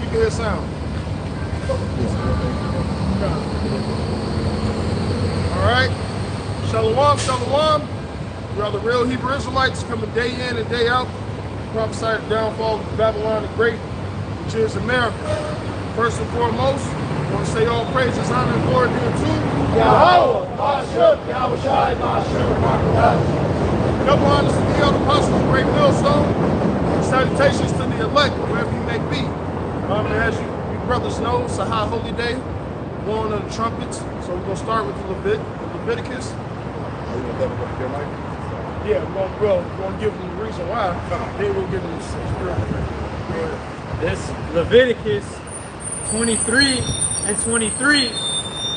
can hear sound. All right. Shalom, shalom. We are the real Hebrew Israelites coming day in and day out. Prophesy the downfall of Babylon the Great, which is America. First and foremost, I want to say all praises, honor, and glory be unto Yahweh, Mashuk, Yahweh Shai, Mashuk, Makadosh. double honors to the elder apostles of Great Millstone. Salutations to the elect, wherever you may be. As you brothers know, it's a high holy day, blowing of the trumpets. So we're going to start with the Leviticus. Yeah, we're going to give them the reason why. Then we'll give them the spirit. This Leviticus 23 and 23.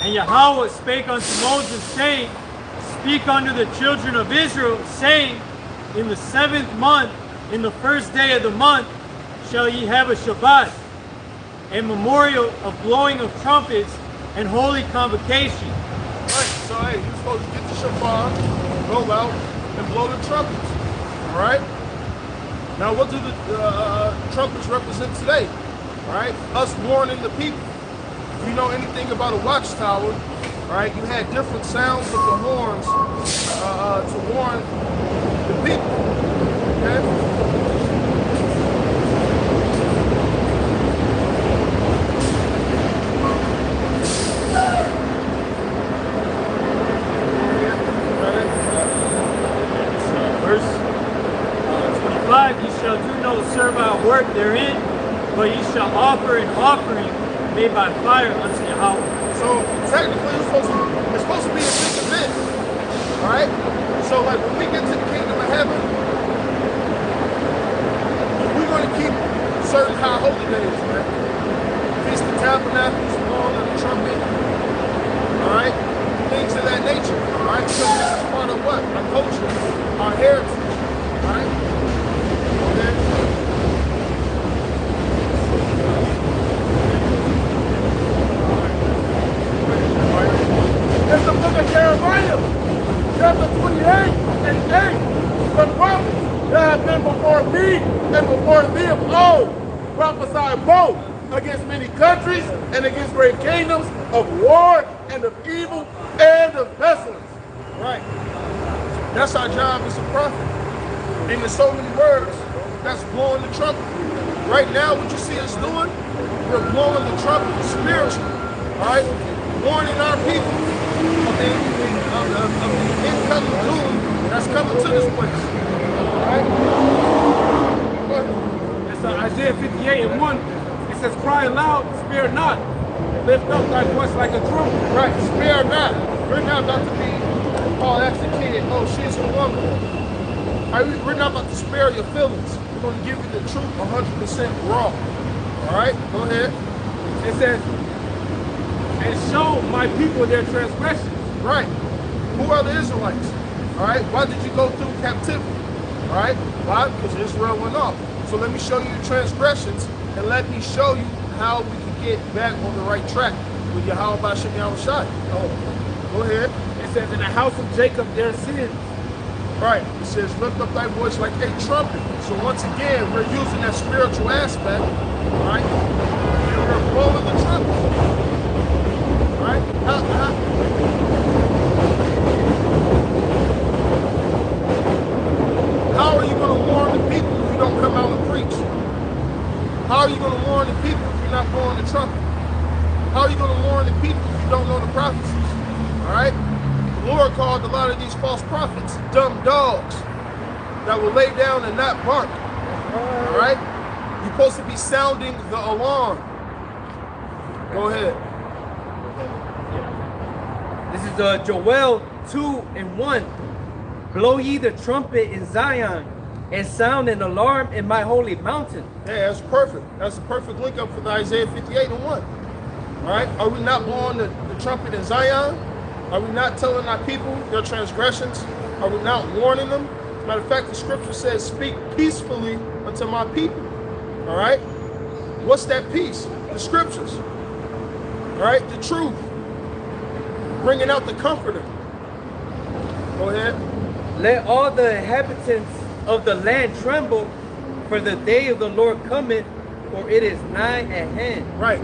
And Yahweh spake unto Moses, saying, Speak unto the children of Israel, saying, In the 7th month, in the first day of the month, shall ye have a Shabbat, a memorial of blowing of trumpets and holy convocation. Right, so hey, you're supposed to get the shofar, go out, and blow the trumpets. All right? Now, what do the trumpets represent today? All right? Us warning the people. If you know anything about a watchtower, all right, you had different sounds of the horns to warn the people. Okay? Ye shall do no servile work therein, but ye shall offer an offering made by fire unto Yahweh. So technically it's supposed to be a big event. Alright? So like when we get to the kingdom of heaven, we're gonna keep certain high holy days, man. Feast of Tabernacles, blowing of the trumpet. Alright? Things of that nature. Alright? Because this is part of what? Our culture, our heritage. Alright? It's the book of Jeremiah, chapter 28 and 8. The prophets that have been before me and before thee of old prophesy both against many countries and against great kingdoms of war and of evil and of pestilence. Right. That's our job as a prophet. And in so many words, that's blowing the trumpet. Right now, what you see us doing, we're blowing the trumpet spiritually. All right? Warning our people of the incoming doom that's coming to this place. All right? It's Isaiah 58 and 1. It says, Cry aloud, spare not. Lift up thy voice like a trumpet. Right, spare not. We're not about to be, oh, that's the kid. Oh, she's a woman. All right, we're not about to spare your feelings. We're going to give you the truth 100% raw. All right, go ahead. It says, and show my people their transgressions. Right. Who are the Israelites? All right. Why did you go through captivity? All right. Why? Because Israel went off. So let me show you your transgressions and let me show you how we can get back on the right track with Yahweh Bashim Yahweh Shai. Oh, go ahead. It says, in the house of Jacob their sins. Right. It says, lift up thy voice like a trumpet. So once again, we're using that spiritual aspect. All right. And we're blowing the trumpet. Right? How are you going to warn the people if you don't come out and preach? How are you going to warn the people if you're not blowing the trumpet? How are you going to warn the people if you don't know the prophecies? All right? The Lord called a lot of these false prophets dumb dogs that will lay down and not bark. All right? You're supposed to be sounding the alarm. Go ahead. This is Joel 2 and 1. Blow ye the trumpet in Zion, and sound an alarm in my holy mountain. Yeah, that's perfect. That's a perfect link up for the Isaiah 58 and 1. All right? Are we not blowing the trumpet in Zion? Are we not telling our people their transgressions? Are we not warning them? As a matter of fact, the scripture says, speak peacefully unto my people. All right? What's that peace? The scriptures. All right? The truth. Bringing out the comforter. Go ahead. Let all the inhabitants of the land tremble, for the day of the Lord cometh for it is nigh at hand. Right.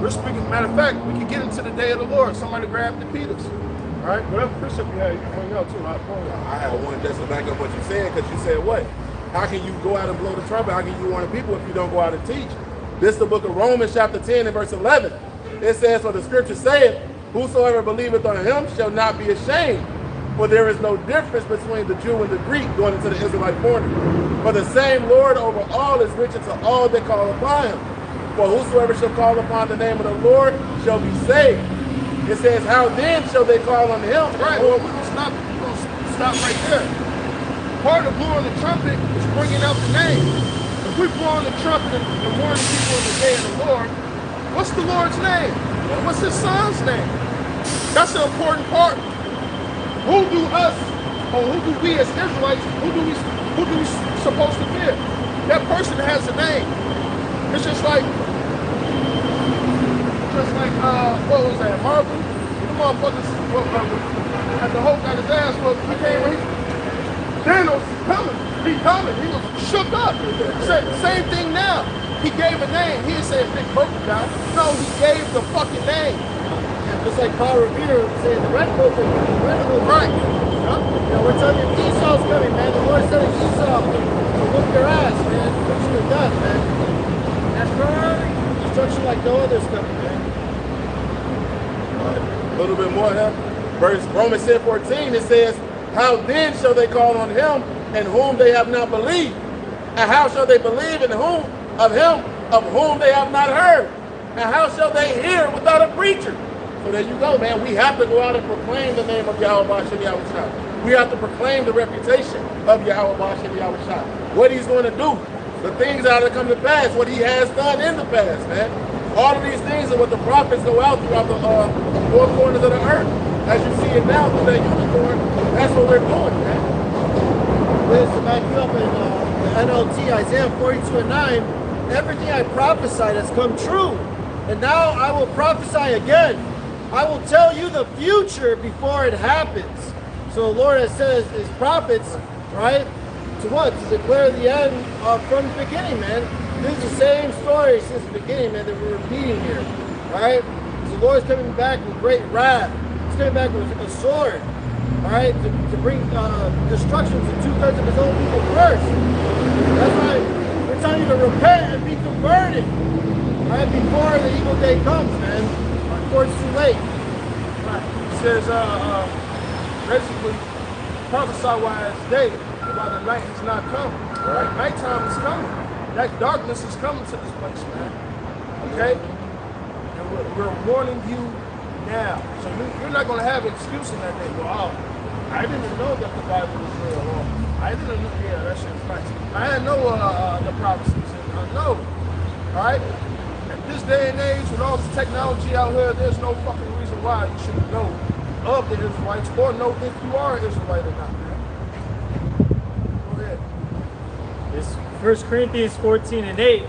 We're speaking, matter of fact, we can get into the day of the Lord. Somebody grab the Peters. All right, whatever precept you have, you can bring out too. I have one just to back up what you said, because you said what? How can you go out and blow the trumpet? How can you warn the people if you don't go out and teach? This is the book of Romans chapter 10 and verse 11. It says, for the scripture saith, whosoever believeth on him shall not be ashamed. For there is no difference between the Jew and the Greek going into the Israelite border. For the same Lord over all is rich unto all that call upon him. For whosoever shall call upon the name of the Lord shall be saved. It says, how then shall they call on him? Right, well, we're going to stop right there. Part of blowing the trumpet is bringing out the name. If we blow on the trumpet and warn people in the day of the Lord, what's the Lord's name? What's his son's name? That's the important part. Who do us, or who do we as Israelites, who do we supposed to fear? That person has a name. It's just like what was that, Marvel? The motherfuckers, had the Hulk got his ass whooped. He came in, Thanos coming. He coming. He was shook up. Same thing now. He gave a name. He didn't say a big purple guy. No, he gave the fucking name. Just like Paul Revere saying the red book, Right. You know, we're telling you Esau's coming, man. The Lord's telling Esau to whoop their ass, man. Put you to death, man. That's right. Destruction like no other's coming, man. A little bit more here. Verse Romans 10:14, it says, how then shall they call on him in whom they have not believed? And how shall they believe in whom of him of whom they have not heard? And how shall they hear without a preacher? So there you go, man. We have to go out and proclaim the name of Yahweh Shem Yahushua. We have to proclaim the reputation of Yahweh Shem Yahushua. What he's going to do, the things that are to come to pass, what he has done in the past, man. All of these things are what the prophets go out throughout the four corners of the earth. As you see it now through that unicorn, that's what we're doing, man. Liz, to back you up in the NLT, Isaiah 42 and 9, everything I prophesied has come true. And now I will prophesy again. I will tell you the future before it happens. So the Lord has said his prophets, right? To what? To declare the end from the beginning, man. This is the same story since the beginning, man, that we're repeating here, right? So the Lord's coming back with great wrath. He's coming back with a sword, all right, to bring destruction to 2/3 of his own people first. That's why we're telling you to repent and be converted, all right, before the evil day comes, man. Before it's too late. Right. It says, basically, prophesy while it's day, while the night is not come. Right? Nighttime is coming. That darkness is coming to this place, man. Okay? And we're warning you now. So you're not going to have an excuse in that day. Well, I didn't know that the Bible was real. Or I didn't know, yeah, that shit's nice. I didn't know the prophecies. No. All right? At this day and age, with all this technology out here, there's no fucking reason why you shouldn't know of the Israelites or know if you are an Israelite or not, man. Go ahead. It's 1 Corinthians 14 and 8.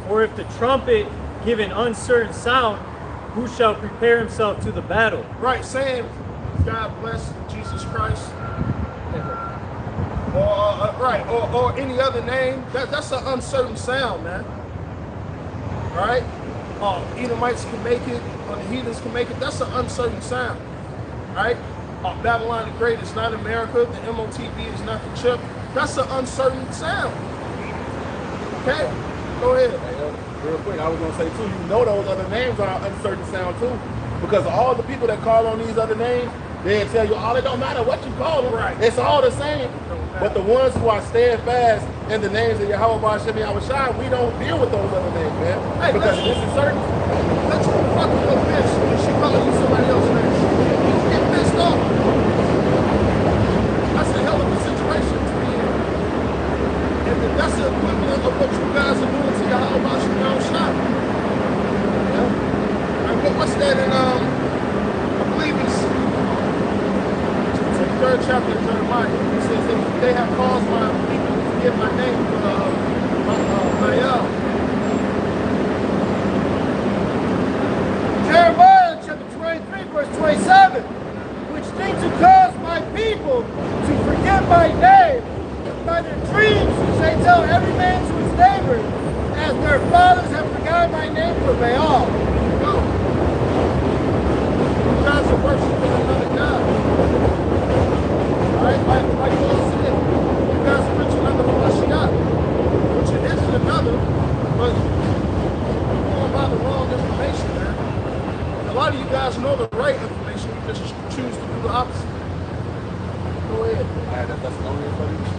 For if the trumpet give an uncertain sound, who shall prepare himself to the battle? Right, saying God bless Jesus Christ. Or any other name. That's an uncertain sound, man. Right? Edomites can make it, or the heathens can make it. That's an uncertain sound. Right? Babylon the Great is not America. The MOTB is not the chip. That's an uncertain sound. Okay? Go ahead. Real quick, I was going to say too, you know those other names are uncertain sound too. Because all the people that call on these other names, they'll tell you, it don't matter what you call them. Right. It's all the same. But the ones who are steadfast in the names of Yahweh Shem Yahushua, we don't deal with those other names, man. Hey, because this is certain. Let's go fucking your bitch and she calling you somebody else's name. Get pissed off. That's a hell of a situation to be in. And that's the equivalent of what you guys are doing to Yahweh Shem Yahushua. Yeah? And what's that in, I believe it's the 3rd chapter of Jeremiah. It says they have caused my people to forget my name, Jeremiah chapter 23, verse 27, which think to cause my people to forget my name by their dreams, which they tell every man to his neighbor, as their prophesy my name for Baal. No. You guys are worshiping another God. Alright? Like Paul said, you guys are preaching another Mashiach, which it isn't another, but you're going by the wrong information, man. And a lot of you guys know the right information, you just choose to do the opposite. Go ahead.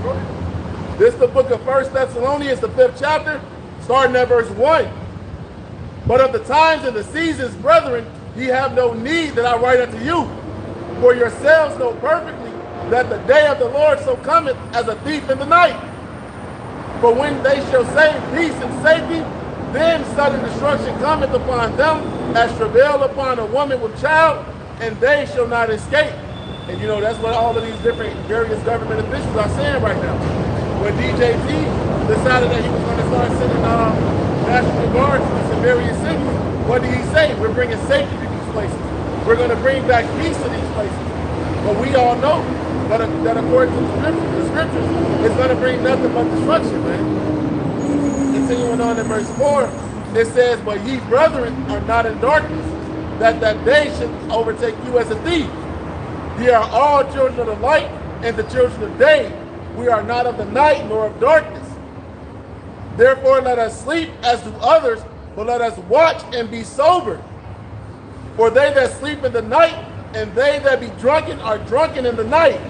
Go ahead. This is the book of 1 Thessalonians, the 5th chapter, starting at verse 1. But of the times and the seasons, brethren, ye have no need that I write unto you. For yourselves know perfectly that the day of the Lord so cometh as a thief in the night. For when they shall say peace and safety, then sudden destruction cometh upon them as travail upon a woman with child, and they shall not escape. And you know, that's what all of these different various government officials are saying right now. When DJT decided that he was going to start sending National Guards to some various cities, what did he say? We're bringing safety to these places. We're going to bring back peace to these places. But we all know that according to the scriptures, it's going to bring nothing but destruction, man. Continuing on in verse 4, it says, but ye brethren are not in darkness, that day should overtake you as a thief. Ye are all children of the light and the children of day. We are not of the night nor of darkness. Therefore let us sleep as do others, but let us watch and be sober. For they that sleep in the night and they that be drunken are drunken in the night.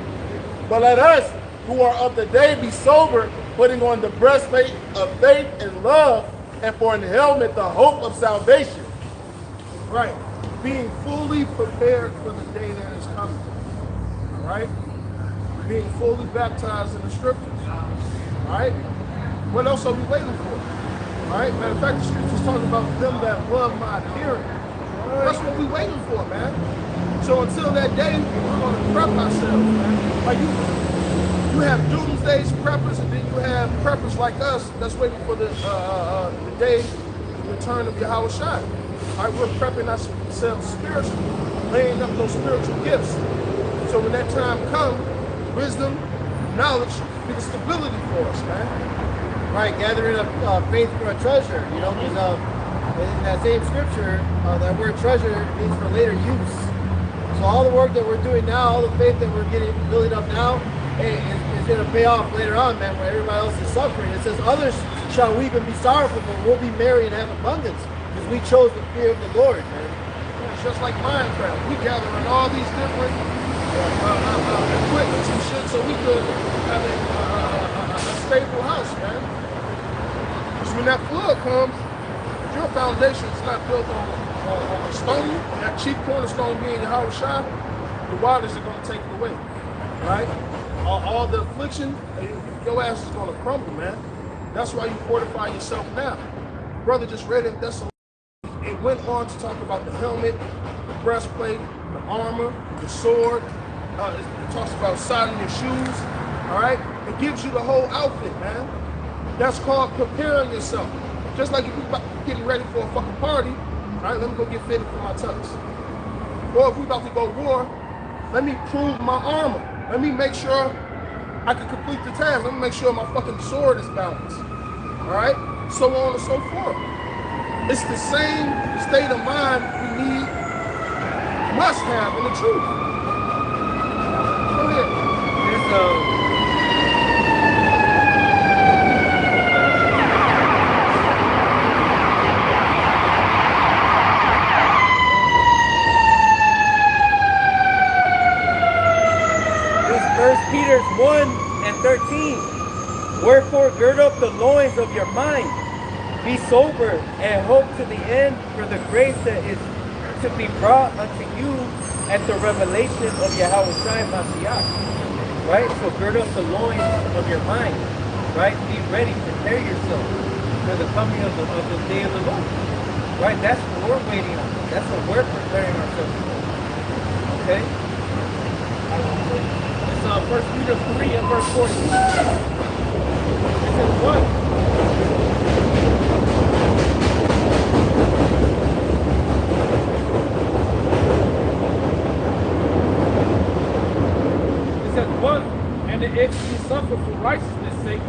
But let us who are of the day be sober, putting on the breastplate of faith and love, and for an helmet the hope of salvation. Right. Being fully prepared for the day that is coming. All right? Being fully baptized in the scriptures. All right? What else are we waiting for? All right? Matter of fact, the scriptures talking about them that love my appearing. That's what we're waiting for, man. So until that day, we're going to prep ourselves, man. Like you have doomsday preppers, and then you have preppers like us that's waiting for the day, the return of Yahweh Shai. All right, we're prepping ourselves spiritually, laying up those spiritual gifts. So when that time comes, wisdom, knowledge, be the stability for us, man. Right, gathering up faith for a treasure, you know, because in that same scripture, that word treasure means for later use. So all the work that we're doing now, all the faith that we're building up now, hey, is going to pay off later on, man, when everybody else is suffering. It says, others shall weep and be sorrowful, but we'll be merry and have abundance, because we chose the fear of the Lord, man. It's just like Minecraft. We gathering all these different equipment and shit so we could have a stable house, man. Because when that flood comes, your foundation is not built on stone, that cheap cornerstone being Yahweh Shai, the waters are going to take it away, right? All the affliction, your ass is going to crumble, man. That's why you fortify yourself now. Brother just read it. It went on to talk about the helmet, the breastplate, the armor, the sword. It talks about sodding your shoes, all right? It gives you the whole outfit, man. That's called preparing yourself. Just like if you're getting ready for a fucking party, all right, let me go get fitted for my tux. Or if we're about to go war, let me prove my armor. Let me make sure I can complete the task. Let me make sure my fucking sword is balanced. All right? So on and so forth. It's the same state of mind we need, must have in the truth. Go ahead. First Peter 1 and 13. Wherefore gird up the loins of your mind, be sober, and hope to the end for the grace that is to be brought unto you at the revelation of Yahweh Shai Mashiach. Right? So gird up the loins of your mind. Right? Be ready, prepare yourself for the coming of the day of the Lord. Right? That's what we're waiting on. That's what we're preparing ourselves for. Okay? It's 1 Peter 3 and verse 14. It says what? It says what? And if ye suffer for righteousness' sake,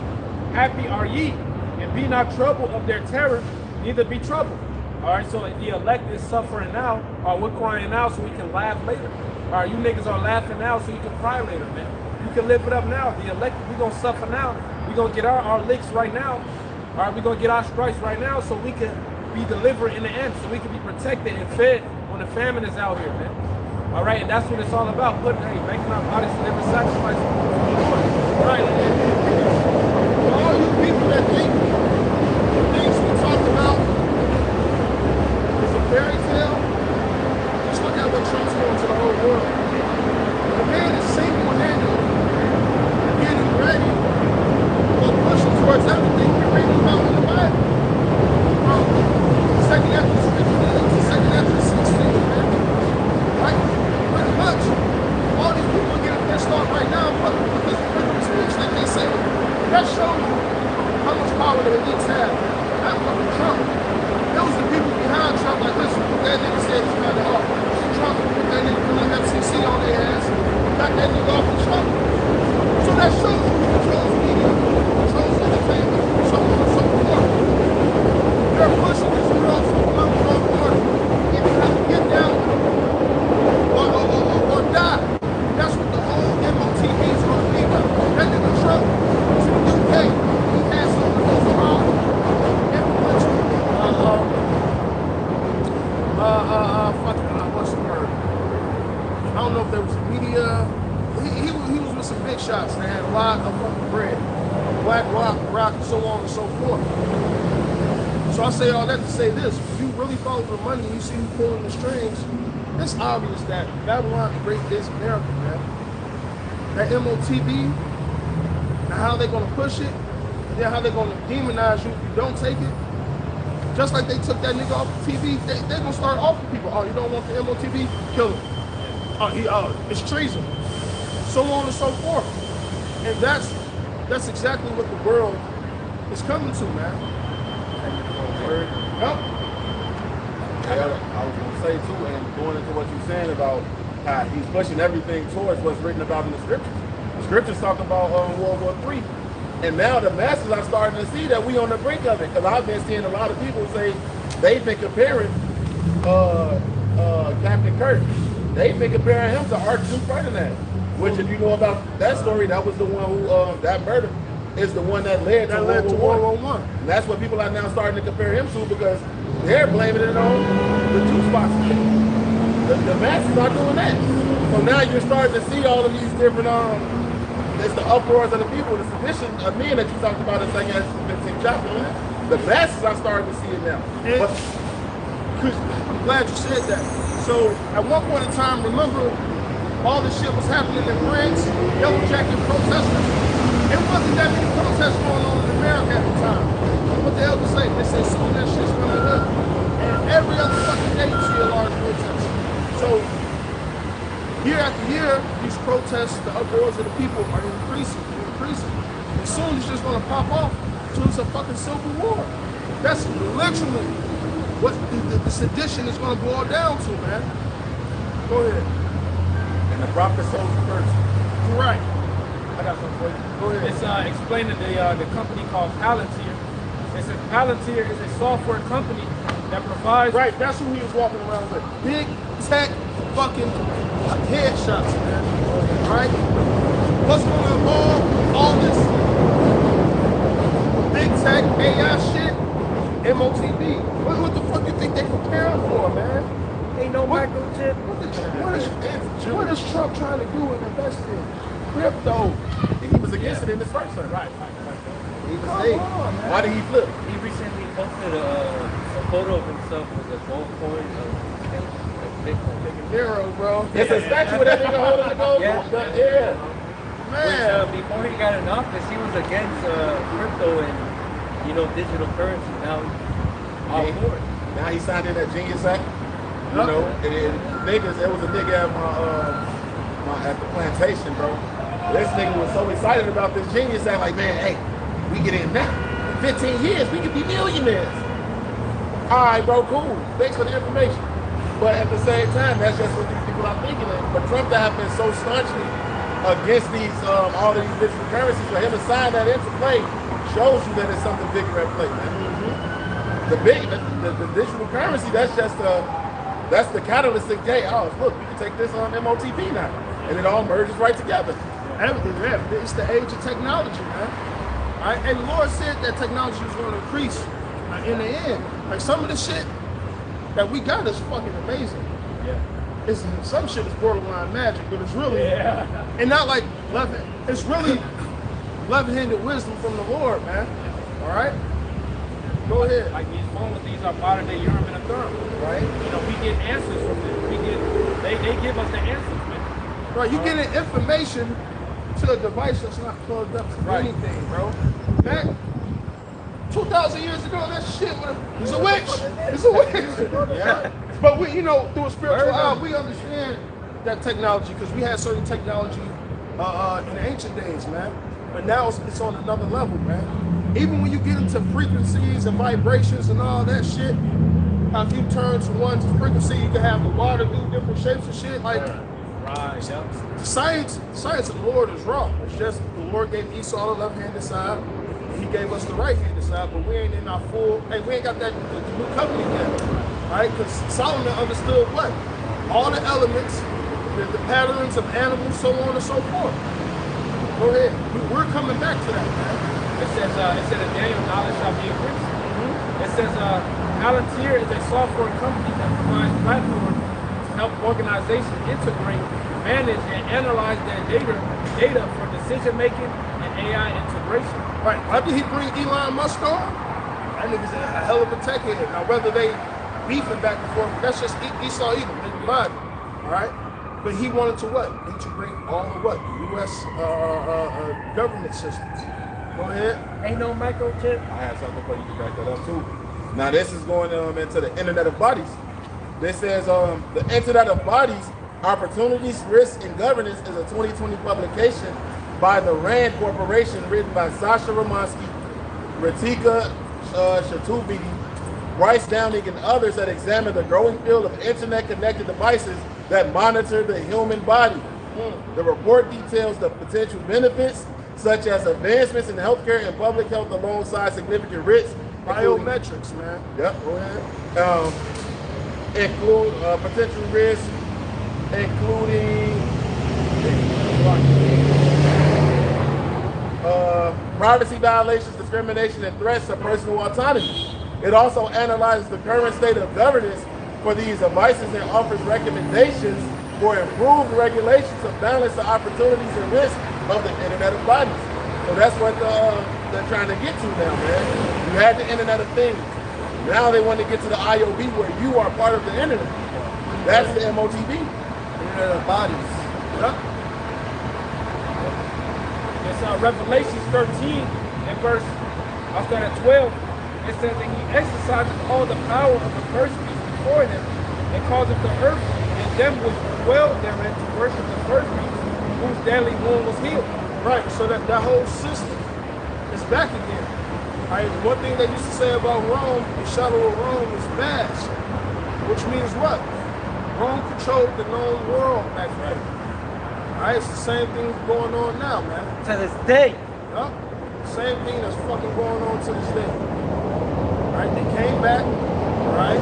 happy are ye, and be not troubled of their terror, neither be troubled. All right, so the elect is suffering now, or we're crying now so we can laugh later. All right, you niggas are laughing now so you can cry later, man. You can live it up now. The elect, we gonna suffer now. We gonna get our licks right now. All right, we gonna get our stripes right now so we can be delivered in the end, so we can be protected and fed when the famine is out here, man. All right, and that's what it's all about. Making our bodies a living sacrifice. Right. For all you people that think the things we talk about is a fairy tale, just look at what Trump's doing to the whole world. The man is single-handedly getting ready or pushing towards everything we're reading about in the Bible. From 2nd Ezra 15 to 2nd Ezra 16, man. Right? Pretty much. All these people are getting pissed off right now because of freedom of speech, like they say. That shows you how much power the elites have. Not fucking Trump. It was the people behind Trump, like, listen, that nigga said he's not off. Trump put that nigga from the FCC on their ass, got that nigga off of Trump. So that shows you who controls media, controls entertainment, so on and so forth. They're pushing this world so long forward, either have to get down or die. That's what the whole MOTV is going to be about. That nigga Trump is in the UK. He has some of those around what's the word? I don't know if there was media. He was with some big shots that had a lot of fucking bread. Black Rock, and so on and so forth. So I say all that to say this. If you really follow the money, you see who pulling the strings, it's obvious that Babylon the Great is America, man. That MOTB, and how they're going to push it, and then how they're going to demonize you if you don't take it. Just like they took that nigga off the TV, they're going to start offering people, oh, you don't want the MOTV? Kill him. It's treason. So on and so forth. And that's exactly what the world is coming to, man. Yep. I was going to say too, and going into what you're saying about how he's pushing everything towards what's written about in the scriptures. The scriptures talk about World War III. And now the masses are starting to see that we on the brink of it. Because I've been seeing a lot of people say they've been comparing Captain Kirk. They've been comparing him to Archduke Ferdinand. Which, if you know about that story, that was the one who, that murder is the one that led to World War I. And that's what people are now starting to compare him to, because they're blaming it on the juice box. The masses are doing that. So now you're starting to see all of these different, it's the uproars of the people, the sedition of men that you talked about in 2nd Ezra 15 chapter. The masses are starting to see it now. But, I'm glad you said that. So at one point in time, remember all this shit was happening in France, Yellow Jacket protesters. It wasn't that many protests going on in America at the time. What the hell to say? They say soon that shit's gonna hit. And every other fucking day you see a large protest. So year after year, these protests, the uproars of the people are increasing. And soon it's just gonna pop off until it's a fucking civil war. That's literally what the sedition is gonna boil down to, man. Go ahead. And the prophet sows the first. Right. I got something for you. Go ahead. It's explaining the company called Palantir. It says Palantir is a software company that provides. Right, that's who he was walking around with. Big tech fucking headshots, man. Right? What's going to involve all this big tech AI shit? MOTB. What the fuck you think they preparing for, man? Ain't no microchip. What is Trump trying to do and invest in? Crypto. And he was against it in his first term. Right. He was saying, why did he flip? He recently posted a photo of himself with a gold coin of Bitcoin. Nero, bro. It's a statue of that nigga holding the gold. Yeah. Man. Which, before he got in office, he was against crypto and digital currency. Now he's all for it. Now he signed in that Genius Act. You know, and niggas, there was a nigga at the plantation, bro. This nigga was so excited about this Genius Act, like, man, hey, we get in now. In 15 years, we could be millionaires. All right, bro, cool. Thanks for the information. But at the same time, that's just what these people are thinking. But Trump to have been so staunchly against these, all of these digital currencies, for him to sign that into play shows you that it's something bigger at play, man. the digital currency, that's just that's the catalytic gate. Oh, look, we can take this on MOTP now, and it all merges right together. Everything, yeah. It's the age of technology, man. All right? And the Lord said that technology was going to increase in the end. Like some of the shit that we got is fucking amazing. Yeah. It's, some shit is borderline magic, but it's really, and not like it's really left-handed wisdom from the Lord, man. All right? Go ahead. Like these phones, these are modern day Urim and Thummim, Right? You know, we get answers from them. They give us the answers, man. Right, you getting information to a device that's not plugged up to anything, bro. Back 2,000 years ago, that shit was a witch. It's a witch. Yeah. But we, you know, through a spiritual eye, we understand that technology because we had certain technology in the ancient days, man. But now it's on another level, man. Even when you get into frequencies and vibrations and all that shit, how if you turn to one frequency, you can have the water do different shapes and shit. Like, Right, yep. science of the Lord is raw. It's just the Lord gave Esau the left-handed side, and he gave us the right-handed side, but we ain't in our full, hey, we ain't got that the new covenant yet, right? Because Solomon understood what? All the elements, the patterns of animals, so on and so forth. Go ahead. We're coming back to that, man. It says in Daniel, knowledge shall be increased. It says Palantir is a software company that provides platforms to help organizations integrate, manage, and analyze their data for decision making and AI integration. Right. Why did he bring Elon Musk on? That nigga's a hell of a tech head. Now, whether they beefing back and forth, that's just Esau Edom, they divided. All right? But he wanted to what? Integrate all of what? U.S. Government systems. Go ahead. Ain't no microchip. I have something for you to back that up too. Now this is going into the Internet of Bodies. This says the Internet of Bodies, Opportunities, Risks, and Governance is a 2020 publication by the RAND Corporation, written by Sasha Romansky, Ritika Shatuvidi, Bryce Downing, and others that examine the growing field of internet-connected devices that monitor the human body. The report details the potential benefits, such as advancements in healthcare and public health alongside significant risks. Biometrics, man. Yep, go ahead. Include potential risks, including privacy violations, discrimination, and threats to personal autonomy. It also analyzes the current state of governance for these devices and offers recommendations for improved regulations to balance the opportunities and risks of the Internet of Bodies. So that's what they're trying to get to now, man. You had the Internet of Things. Now they want to get to the IOB where you are part of the Internet. That's the MOTB. Internet of Bodies. Yep. It's Revelations 13 and verse, I'll start at 12. It says that he exercises all the power of the first beast before him and causeth the earth and them which dwell therein to worship the first beast, whose deadly wound was healed. Right, so that whole system is back again. All right, one thing they used to say about Rome, the shadow of Rome is vast, which means what? Rome controlled the known world back then. All right, it's the same thing going on now, man. To this day. Yup, same thing that's fucking going on to this day. All right, they came back, all right?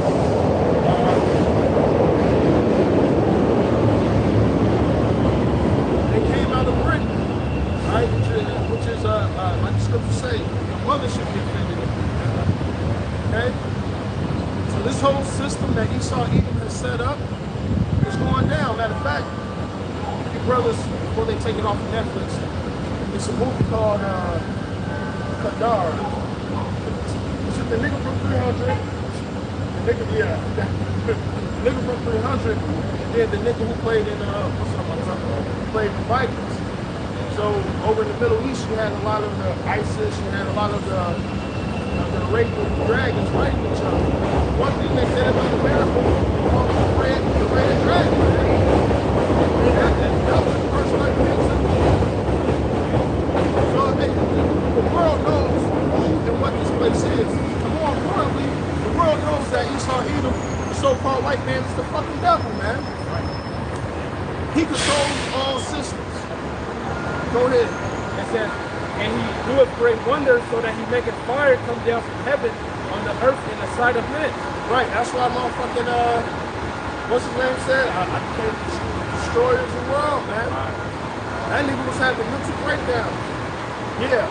They came out of Britain, right? Which is like the scripture say, your mother should be offended. Okay? So this whole system that Esau Edom has set up is going down. Matter of fact, your brothers, before they take it off of Netflix, it's a movie called Kadar. Is it the nigga from 300? The nigga, yeah. The nigga from 300, and then the nigga who played in, played in Vikings. So over in the Middle East, you had a lot of the ISIS, you had a lot of the Arabian dragons fighting each other. One thing they said about America was the red dragon. That was the first like so the world knows who and what this place is. And more importantly, the world knows that Esau Edom, the so-called white man, is the fucking devil, man. He controls all systems. Go ahead. It says, and he doeth great wonders so that he maketh fire come down from heaven on the earth in the sight of men. Right, that's why motherfucking, what's his name said? I can't destroy the world, man. That nigga was having mental breakdown. Yeah.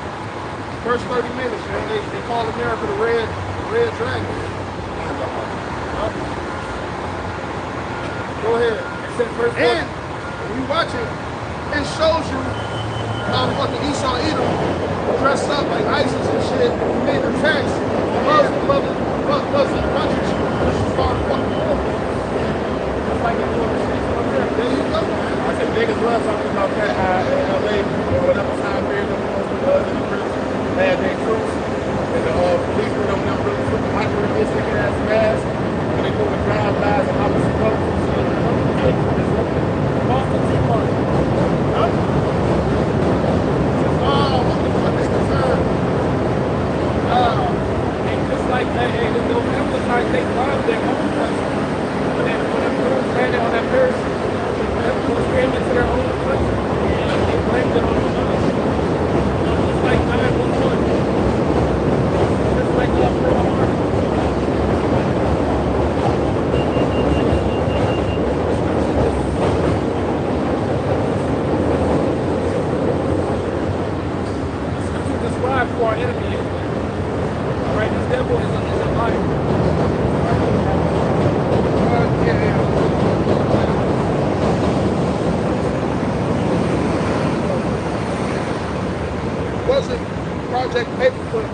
First 30 minutes, man. They call America the Red Dragon. Go ahead. It says verse 4. And when you watch it, it shows you how fucking Esau Edom dressed up like ISIS and shit, made attacks, Muslim countries, started fucking war. Just like in the streets up there. There you go. I said niggas love talking about that in LA or whatever time period the immigrants had their troops and the policemen don't never really put the micro-realistic ass mask when they doing drive-bys and opposite colors and shit. Off the Tea Party. What the fuck is the term? And just like that, those Amalekites, they robbed their own country. When the Jews landed on that parachute, the Jews came into their own country and they blamed it on the others. Just like 911. Just like Pearl Harbor. To describe who our enemy is. Right? The devil is a liar. Was it Project Paperclip?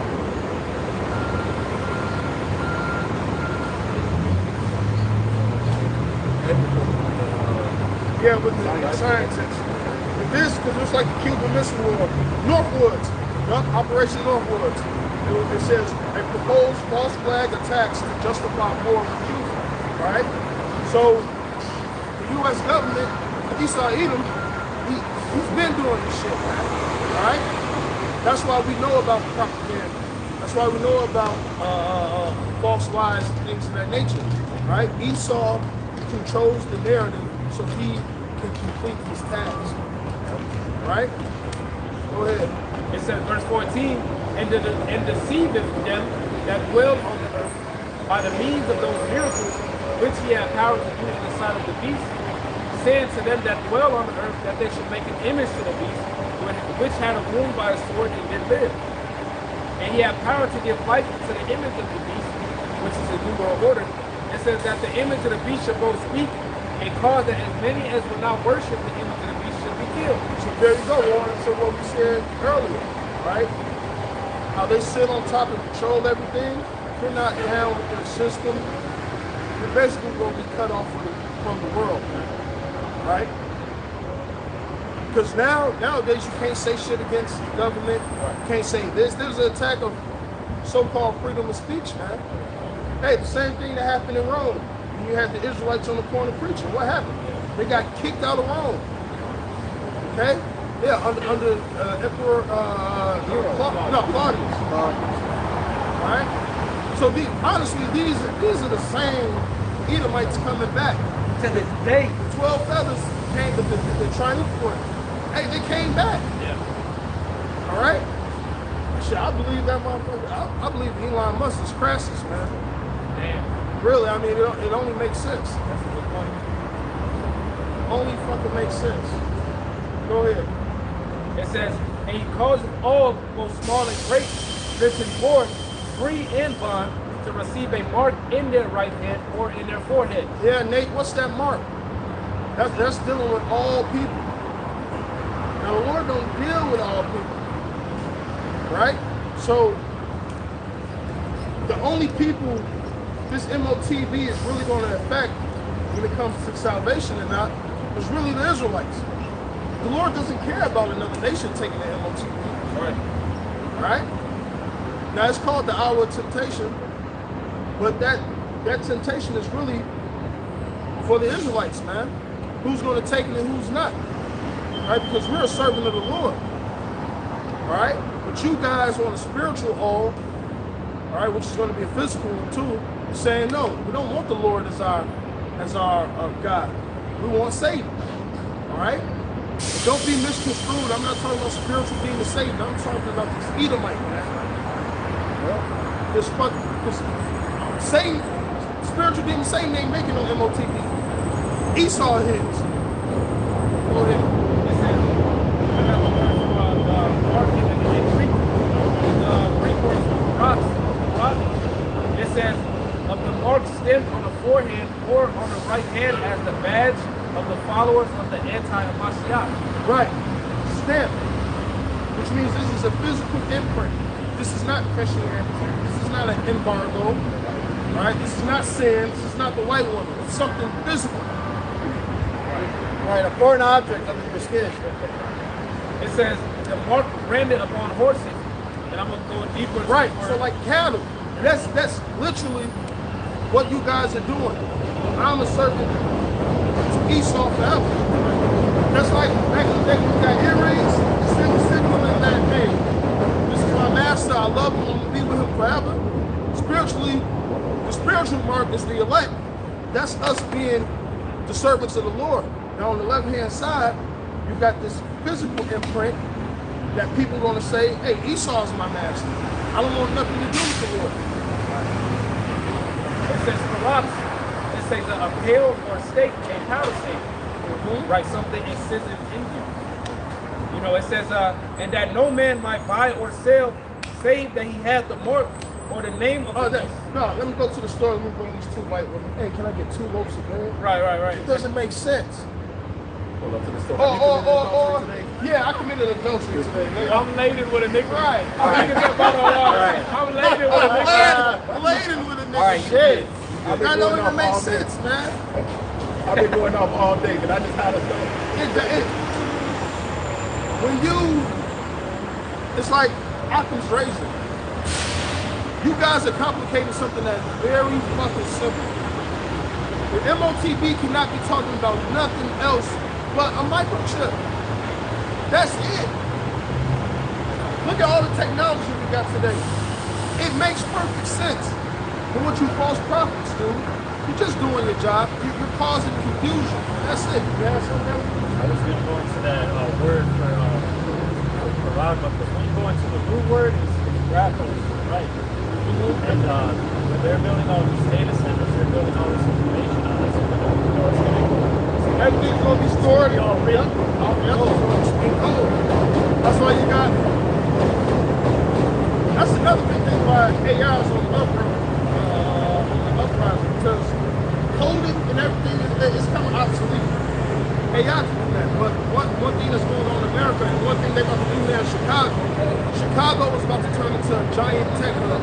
Yeah, with the scientists. With this, because it's like the Cuban Missile War. Northwoods, Operation Northwoods. It says a proposed false flag attacks to justify war with Cuba, right? So the U.S. government, Esau Edom, he's been doing this shit, man, all right? That's why we know about propaganda. That's why we know about false lies and things of that nature, right? Esau controls the narrative so he can complete his task, right? Go ahead. It says, verse 14, and deceiveth them that dwell on the earth by the means of those miracles which he had power to do in the sight of the beast, saying to them that dwell on the earth that they should make an image to the beast, which had a wound by a sword and did live. And he had power to give life to the image of the beast, which is the new world order. It says that the image of the beast shall both speak and cause that as many as will not worship the image of the beast should be killed. So there you go, Warren. So what we said earlier, right? How they sit on top and control everything. If you're not down with their system, you're basically going to be cut off from the world, right? Because nowadays you can't say shit against the government. You can't say this. There's an attack of so-called freedom of speech, man. Hey, the same thing that happened in Rome. When you had the Israelites on the corner preaching. What happened? They got kicked out of Rome. Okay? Yeah, under Emperor Claudius. Right? So honestly, these are the same Edomites coming back. To this day. The 12 feathers came, the triumph for it. Hey, they came back. Yeah. All right? Shit, I believe that motherfucker. I believe Elon Musk is Crassus, man. Damn. Really, I mean, it only makes sense. That's a good point. Only fucking makes sense. Go ahead. It says, and he causes all, both small and great, rich and poor, free and bond, to receive a mark in their right hand or in their forehead. Yeah, Nate, what's that mark? That's dealing with all people. Now, the Lord don't deal with all people, right? So, the only people this MOTB is really going to affect when it comes to salvation or not is really the Israelites. The Lord doesn't care about another nation taking the MOTB. Right? Now, it's called the hour of temptation, but that temptation is really for the Israelites, man. Who's going to take it and who's not. Right? Because we're a servant of the Lord. All right? But you guys on a spiritual all right, which is going to be a physical one too, saying no, we don't want the Lord as our God. We want Satan. All right? But don't be misconstrued. I'm not talking about spiritual being of Satan. I'm talking about this Edomite, man. This fucking Because same spiritual demon, same name making on MOTB. Esau his. Go ahead. It says, another word for the marking in Greek, the Greek word for rocks. It says, of the mark stamped on the forehead or on the right hand as the badge of the followers of the anti-Mashiach. Right. Stamp. Which means this is a physical imprint. This is not Christianity. This is not an embargo. Right? This is not sin. This is not the white woman. It's something physical. Right, a foreign object under your skin. It says, the mark branded upon horses. And I'm going to go deeper. into Right. the word. So like cattle. That's literally what you guys are doing. I'm a servant to Esau forever. That's like back in the day when you got earrings, signaling that, hey, this is my master, I love him, I'm gonna be with him forever. Spiritually, the spiritual mark is the elect. That's us being the servants of the Lord. Now on the left-hand side, you got this physical imprint that people are gonna say, hey, Esau's my master. I don't want nothing to do with the Lord. It says corrupts. It says a pail or a steak, a powder steak. Right, something incisive in you. You know, it says, and that no man might buy or sell, save that he had the mark or the name of the beast. No, let me go to the store. Let me bring these two white women. Hey, can I get 2 loaves of bread? Right. It doesn't make sense. Pull up to the store. Yeah, I committed adultery today. I'm laden with a nigga. Right. I'm laden with a nigga. I'm laden with a nigga. All right, Shit. I've been That don't going even off make all day. sense, man. I've been going off all day, but I just had a thought. When it's like Occam's razor. You guys are complicating something that's very fucking simple. The MOTB cannot be talking about nothing else but a microchip. That's it. Look at all the technology we got today. It makes perfect sense. But what you false prophets do, you're just doing your job. You're causing confusion. That's it. You have something else? I was going to go into that word for Ragma, because when you go into the root word, it's graphos, right? And when they're building all these data centers, they're building all this information on it. So, it's going to Everything's gonna be stored. all real. That's why you got. That's another big thing why AI is on the uprising, because coding and everything is kind of obsolete. AI can do that, but one thing that's going on in America, and one thing they're about to do there in Chicago. Chicago is about to turn into a giant tech hub.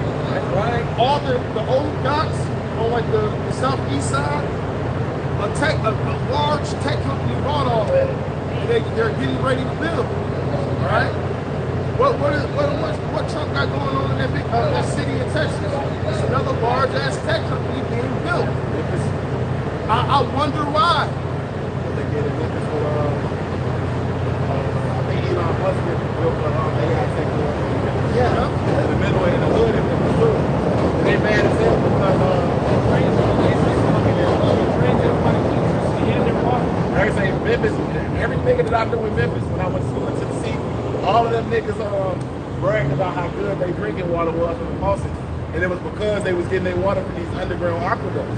Right. All the old dots on like the southeast side. A large tech company bought all that. They're getting ready to build. All right. What Trump got going on in that big that city in Texas? It's another large ass tech company being built. I wonder why. They get in Memphis for, I think Elon Musk built AI tech. Yeah. In the middle in the hood in Memphis too. They mad as hell like I say, Memphis, every nigga that I knew in Memphis when I went to school in Tennessee, all of them niggas bragged about how good their drinking water was from the faucets. And it was because they was getting their water from these underground aqueducts.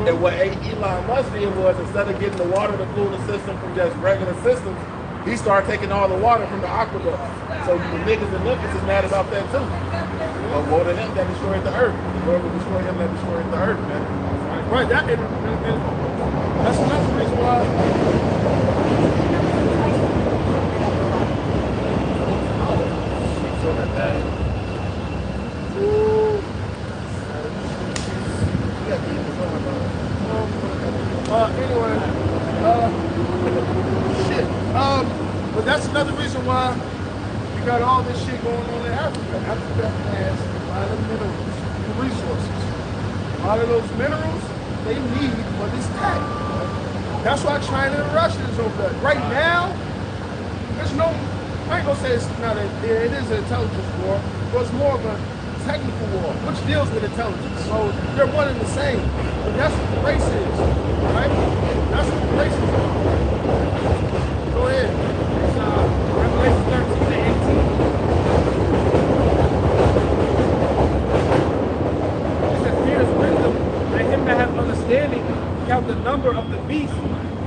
And what Elon Musk did was, instead of getting the water to cool the system from just regular systems, he started taking all the water from the aqueducts. So the niggas in Memphis is mad about that too. But woe to him that destroyed the earth. The Lord will destroy him that destroyed the earth, man. Right. That and that's another reason why. Anyway, shit. But that's another reason why you got all this shit going on in Africa. Africa has a lot of minerals and resources. A lot of those minerals they need for this tech. That's why China and Russia is over there. Right now, there's no, I ain't gonna say it's not it is an intelligence war, but it's more of a technical war, which deals with intelligence. So they're one and the same. But that's what the race is, right? That's what the race is. Go ahead. It's Revelation 13 to 18. understanding, count the number of the beast,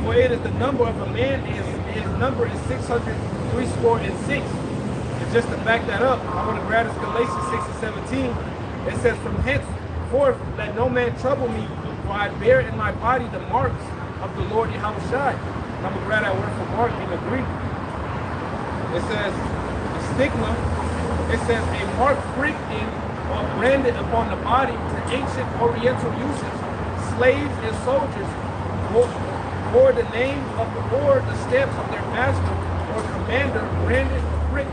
for it is the number of a man, and his number is 666. And just to back that up, I want to grab this Galatians 6 and 17. It says, from henceforth let no man trouble me, for I bear in my body the marks of the Lord Yahushua. And I'm going to grab that word for mark in the Greek. It says, a stigma. It says, a mark pricked in or branded upon the body to ancient oriental usage. Slaves and soldiers bore the name of the Lord, the stamps of their master or commander, branded or pricked,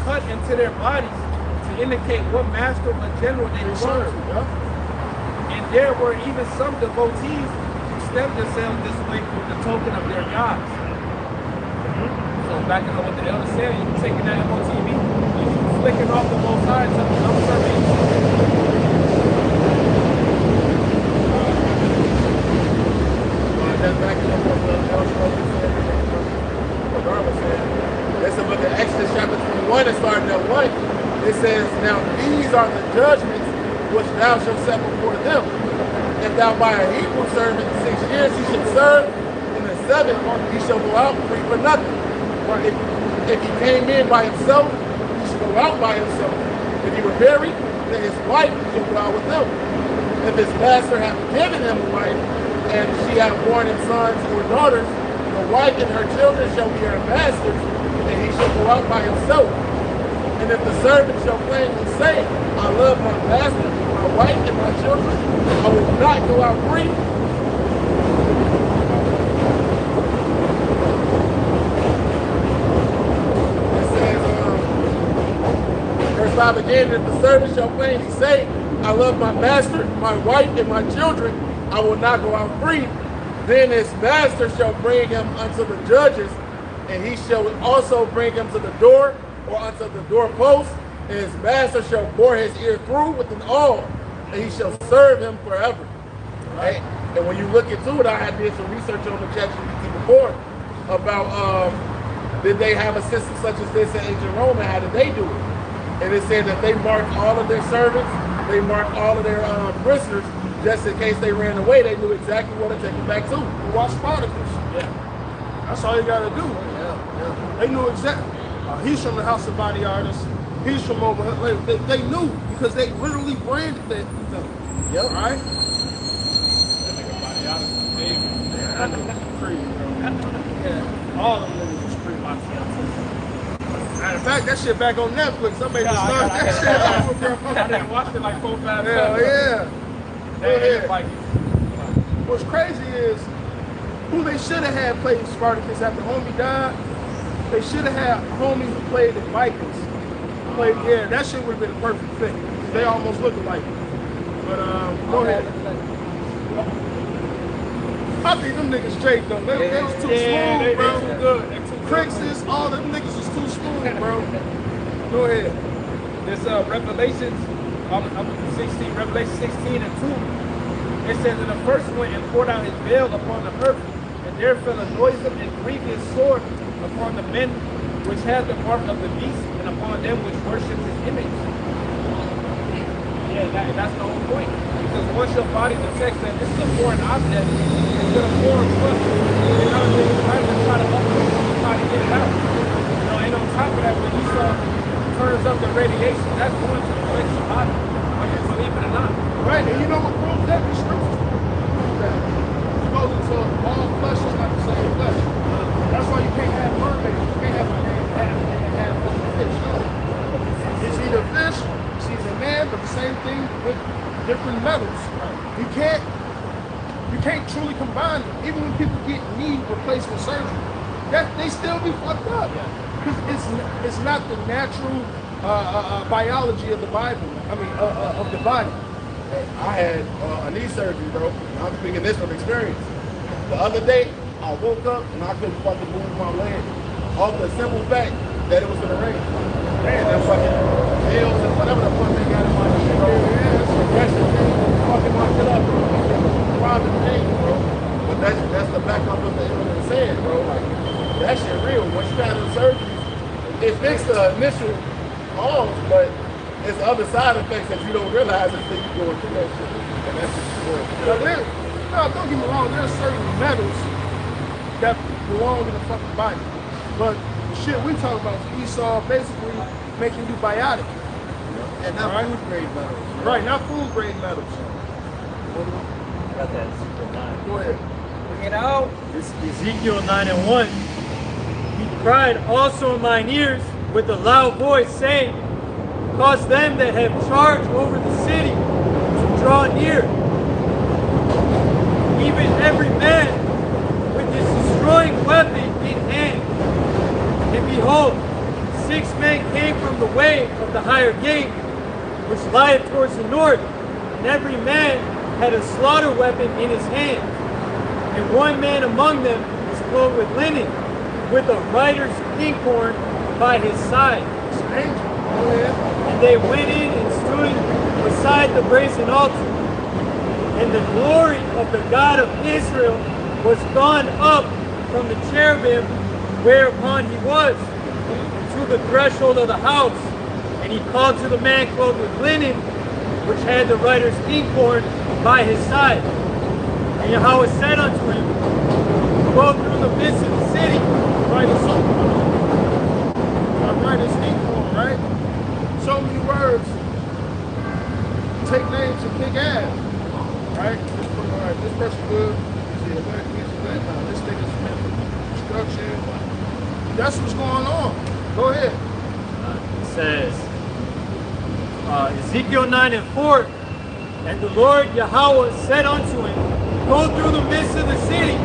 cut into their bodies to indicate what master or general they belonged to. And there were even some devotees who stamped themselves this way with the token of their gods. So backing up what the elder said, you taking that MOTV, you flicking off the both sides of the Just backing up what the elder said, what Darla said. Let's look at Exodus chapter 21 and starting at 1. It says, now these are the judgments which thou shalt set before them. If thou buy a Hebrew servant 6 years, he should serve. In the 7th, he shall go out free for nothing. Or if he came in by himself, he should go out by himself. If he were married, then his wife should go out with him. If his master hath given him a wife, and she hath borne him sons or daughters, the wife and her children shall be her masters, and he shall go out by himself. And if the servant shall plainly say, I love my master, my wife, and my children, I will not go out free. It says, verse 5 again, if the servant shall plainly say, I love my master, my wife, and my children, I will not go out free. Then his master shall bring him unto the judges, and he shall also bring him to the door, or unto the doorpost, and his master shall bore his ear through with an awl, and he shall serve him forever. Right? And when you look into it, I had did some research on the ChatGPT before about did they have a system such as this in ancient Rome, and how did they do it? And it said that they marked all of their servants, they marked all of their prisoners, just in case they ran away. They knew exactly what to take them back to. Watch Spartacus. Yeah. That's all you gotta do. Yeah. They knew exactly. He's from the house of body artists. He's from over. They knew because they literally branded them. Yep. Right? That nigga body artist is baby. Yeah, that nigga was crazy, bro. Yeah, all of them niggas was crazy. Matter of fact, that shit back on Netflix. I made start that shit. I didn't watch it like 4 or 5 times. Hell yeah. That like, What's crazy is who they should have had play Spartacus after homie died. They should have had homie who played the Vikings. Yeah, that shit would have been a perfect fit. They almost look alike. But go ahead. I think them niggas straight though. They was too smooth, bro. They too good. Crixus, all them niggas was too smooth, bro. Go ahead. This Revelation 16 and 2. It says, and the first went and poured out his veil upon the earth, and there fell a noisome and grievous sword upon the men which had the mark of the beast, and upon them which worship his image. Yeah, that's the whole point. Because once your body detects that this is a foreign object, it's a foreign foot, you know, they try to uproot it, try to get it out. You know, and on top of that, when you saw turns up the radiation, that's going to affect your body, whether you believe it or not. Right, and you know what proves that? The scripture. It goes into all flesh is not the same flesh. That's why you can't have mermaids. You can't have a man have fish. No. It's either fish, it's either man, but the same thing with different metals. You can't truly combine them. Even when people get knee replacement surgery, that they still be fucked up. Because it's not the natural biology of the Bible. I mean, of the body. I had a knee surgery, bro. I'm speaking this from experience. The other day, I woke up and I couldn't fucking move my leg. Off the simple fact that it was gonna rain. Man, that fucking nails and whatever the fuck they got in my shit, bro. It's progression, fucking my shit up, bro. Throbbing pain, bro. But that's the backup of the saying, bro. Like, that shit real. Once you had the surgery, it fixed the initial cause, but it's other side effects that you don't realize until you go through that shit. And that's just But then, No, don't get me wrong. There's certain metals that belong in the fucking Bible, but the shit we talking about is Esau basically making you biotic. And not Alright. food grade metals. Right, not food grade metals. Got that Ezekiel 9. Go ahead. Bring it out. This Ezekiel 9:1. He cried also in mine ears with a loud voice, saying, cause them that have charge over the city to draw near, even every man with his destroying weapon in hand. And behold, 6 men came from the way of the higher gate, which lieth towards the north, and every man had a slaughter weapon in his hand. And one man among them was clothed with linen, with a writer's inkhorn by his side. It's an angel. Go ahead. And they went in and stood beside the brazen altar. And the glory of the God of Israel was gone up from the cherubim whereupon he was to the threshold of the house. And he called to the man clothed with linen, which had the writer's inkhorn by his side. And Yahweh said unto him, go through the midst of the city. Right, it's so right, it's equal, right? So many words. Take names and kick ass. Right? All right, this person good. See, the black piece of that. Now, this nigga's meant for destruction. That's what's going on. Go ahead. It says, Ezekiel 9:4, and the Lord Yahweh said unto him, go through the midst of the city,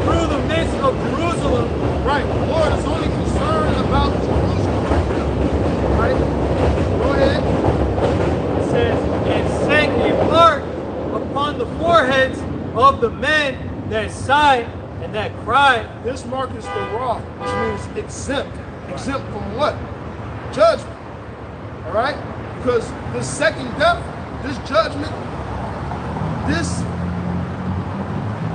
through the midst of Jerusalem. Right, the Lord is only concerned about Jerusalem right now. Right? Go ahead. It says, and set a mark upon the foreheads of the men that sigh and that cry. This mark is the raw, which means exempt. Exempt from what? Judgment. All right? Because this second death, this judgment, this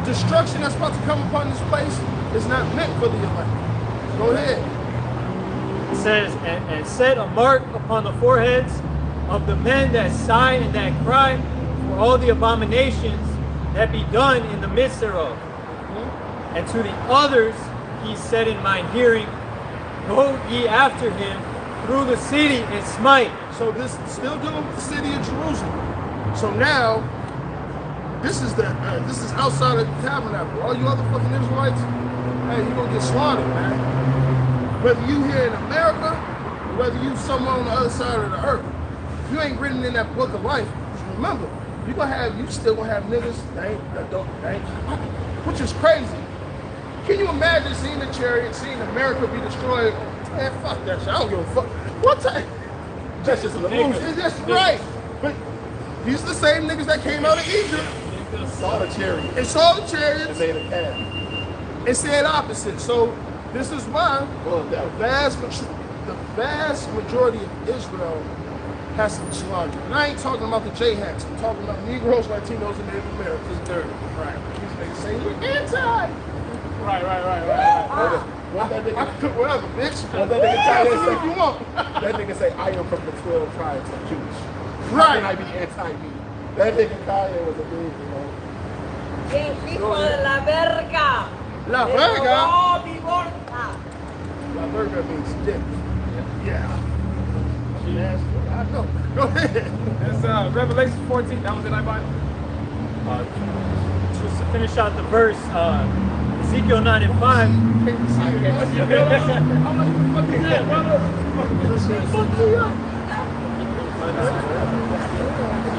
destruction that's about to come upon this place is not meant for the elect. Go ahead. It says, and set a mark upon the foreheads of the men that sigh and that cry for all the abominations that be done in the midst thereof. And to the others he said in mine hearing, go ye after him through the city and smite. So this is still dealing with the city of Jerusalem. So now, this is outside of the tabernacle. All you other fucking Israelites, hey, you're gonna get slaughtered, man. Whether you here in America, or whether you somewhere on the other side of the earth, if you ain't written in that book of life, just remember, you still gonna have niggas that don't, which is crazy. Can you imagine seeing the chariot, seeing America be destroyed? Man, fuck that shit. I don't give a fuck. What time? That's just an illusion. That's right. But these are the same niggas that came out of Egypt. Saw the chariot. And saw the chariots. And made a calf. And said opposite. So this is why Well, the vast majority of Israel has to be slaughtered. And I ain't talking about the J-hats. I'm talking about Negroes, Latinos, and Native Americans. Dirty. Right. These niggas say we're anti. Right. What that I nigga, can cook whatever, bitch. what that nigga try to Whatever say, you want. that nigga say, I am from the 12 tribes of Jewish. Right. How can I be anti-me? That nigga Kanye was a dude, you know. El hijo de la verga. La Le verga. robó mi bolsa. La verga means dick. Yeah. I know. Go ahead. That's Revelation 14. That was in our Bible. Just to finish out the verse, Ezekiel 9:5.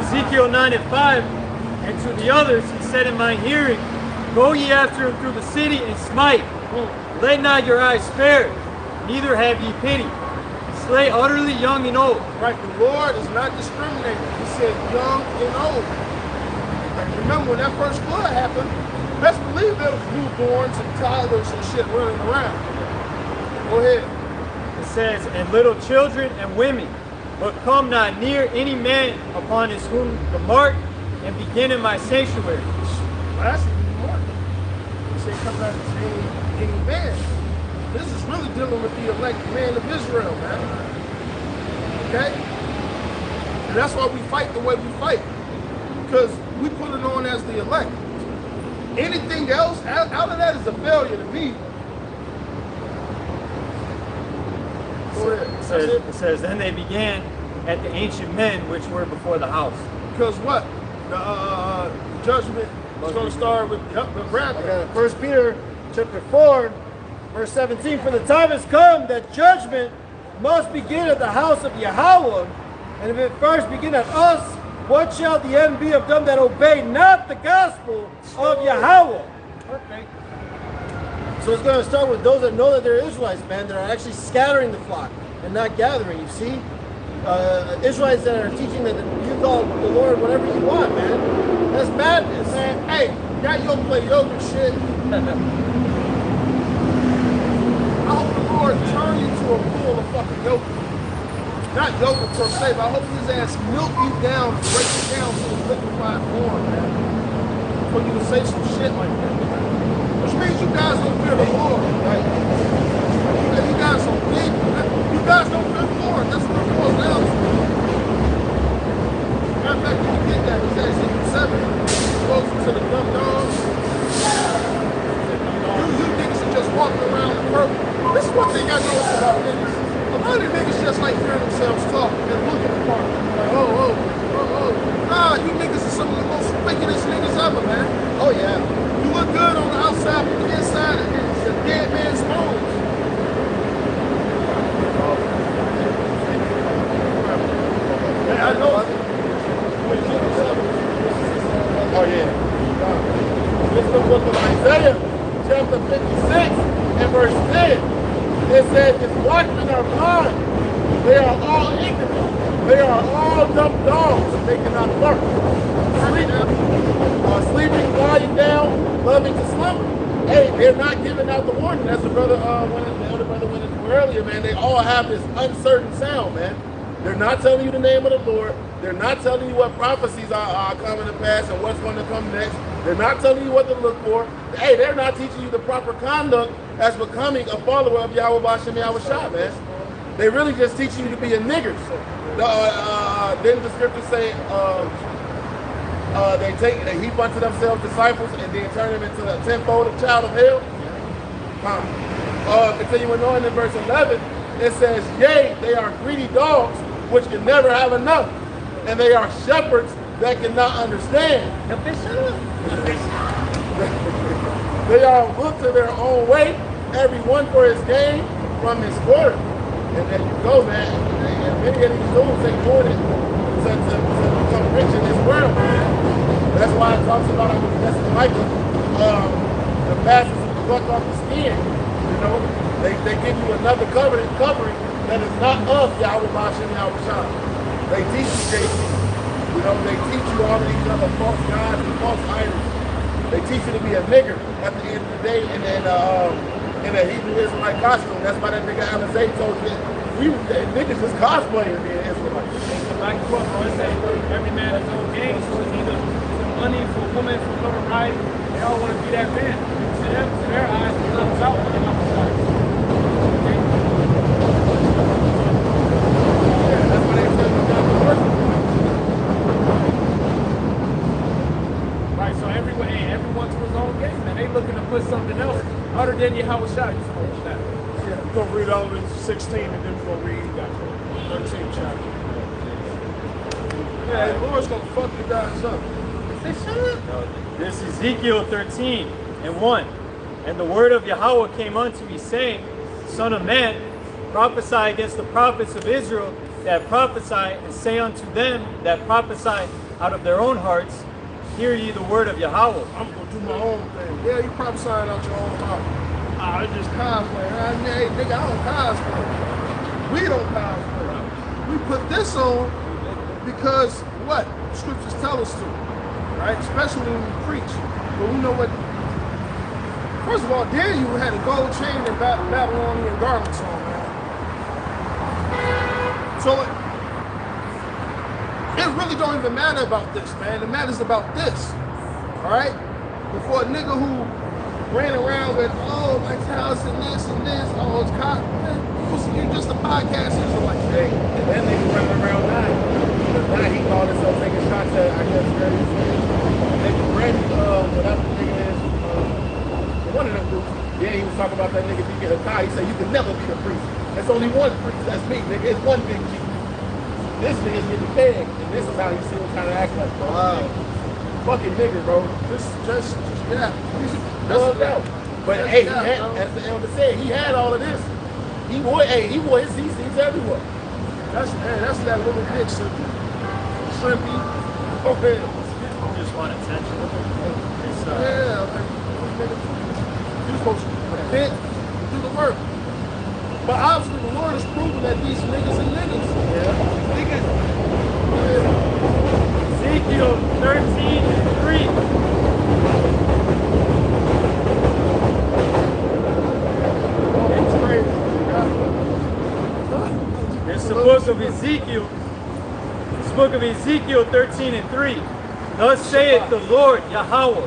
Ezekiel 9:5, and to the others he said in my hearing, go ye after him through the city and smite. Let not your eyes spare, neither have ye pity. Slay utterly young and old. Right, the Lord is not discriminating. He said young and old. And remember when that first flood happened, best believe there was newborns and toddlers and shit running around. Go ahead. It says, and little children and women, but come not near any man upon his whom the mark, and begin in my sanctuary. Well, that's even more. He said come out and say any man. This is really dealing with the elect man of Israel, man. Okay? And that's why we fight the way we fight. because we put it on as the elect. Anything else out of that is a failure to me. Go ahead. It says, then they began at the ancient men which were before the house. Because what? The judgment is going to start with the I Bradley. got it. 1 Peter chapter 4, verse 17. For the time has come that judgment must begin at the house of Yahweh. And if it first begin at us, what shall the end be of them that obey not the gospel of Yahweh? Okay. So it's going to start with those that know that they're Israelites, man, that are actually scattering the flock and not gathering, you see? Israelites that are teaching that you call the Lord whatever you want, man. That's madness. Man, hey, y'all yoga play yoga shit. I hope the Lord turn you to a pool of fucking yoga. Not yoga per se, but I hope his ass milk you down and break you down to the liquefied form, man. For you to say some shit like that. Which means you guys don't fear the Lord, right? You guys don't big. You guys don't fear the Lord. That's what it boils down to. Matter of fact, you can get that. It's Ezekiel 7. Goes to the dumb dogs. You niggas are just walking around in purple. This is one thing I noticed about niggas. A lot of niggas just like hearing themselves talk and looking the part. Like, oh. Nah, you niggas are some of the most wickedest niggas ever, man. Oh, yeah. You look good on the outside, but the inside is a dead man's bones. I know. Oh yeah. This is the book of Isaiah, chapter 56 and verse 10. It says, "His watchmen are blind. They are all ignorant. They are all dumb dogs. They cannot learn. Sleeping, lying down, loving to slumber." Hey, they're not giving out the warning. That's the brother, the elder brother went into earlier, man. They all have this uncertain sound, man. They're not telling you the name of the Lord. They're not telling you what prophecies are coming to pass and what's going to come next. They're not telling you what to look for. Hey, they're not teaching you the proper conduct as becoming a follower of Yahweh Bashem Yahushua, man. They really just teaching you to be a nigger. Didn't the scripture say they heap unto themselves disciples and then turn them into a tenfold child of hell? Continuing on in verse 11, it says, "Yea, they are greedy dogs which can never have enough, and they are shepherds that cannot understand. They all look to their own way, every one for his gain from his quarter." And there you go, man. And many of these dudes, they doing it to become rich in this world. That's why it talks about, that's Micah, the bastards who pluck off the skin. You know, they give you another covering that is not of Yahweh Bashem Yahushua. They teach you JC. You know, they teach you all of these other false gods and false idols. They teach you to be a nigger at the end of the day in a Hebrew Israelite costume. That's why that nigga Alizé told you niggas just cosplaying being Israelites. The black quote, bro, it says every man his own game, so it's either money for women, for notoriety. They all want to be that man. To their eyes, it comes out when they're not the That's why they tell you not to work. Right, so everyone to his own game, man. They looking to put something else other than Yahweh Shai. You supposed that. Yeah, we're going to read all of it 16 and then we're going to read 13 chapter. Yeah, the Lord's going to fuck you guys up. This is Ezekiel 13 and 1. And the word of Yahweh came unto me, saying, Son of man, prophesy against the prophets of Israel that prophesy, and say unto them that prophesy out of their own hearts, Hear ye the word of Yahweh. I'm going to do my own thing. Yeah, you prophesying out your own mouth. It's just cosplay. Hey, nigga, I don't cosplay. We don't cosplay. We put this on because what? The scriptures tell us to. Right? Especially when we preach. But we know what. First of all, Daniel had a gold chain and Babylonian garments on, man. So it really don't even matter about this, man. It matters about this. Alright? Before a nigga who ran around with, oh, my house and this, oh, it's cotton. Man, you're just a podcast Israelite. Hey, and that nigga running around now. Now he called himself taking shots at, I guess, various things. Nigga Brent, whatever the nigga is, one of them groups. Yeah, he was talking about that nigga DK Hakai. He said, you can never be a priest. There's only one priest. That's me, nigga. It's one big G. This nigga's getting pegged, and this is how he still kind of act like, bro. Wow. Fucking nigga, bro. Just yeah. That's out. But That's hey, he that, had, bro. as the elder said, he had all of this. He wore his CCs everywhere. That's that little bitch, Shrimpy. Okay. Just want attention. It's, Yeah, man. You're supposed to repent and do the work. But obviously the Lord is proving that these niggas are niggas. Yeah. Niggas. Ezekiel 13:3. It's crazy. It's the book of Ezekiel. It's the book of Ezekiel 13:3. Thus saith the Lord Yahweh,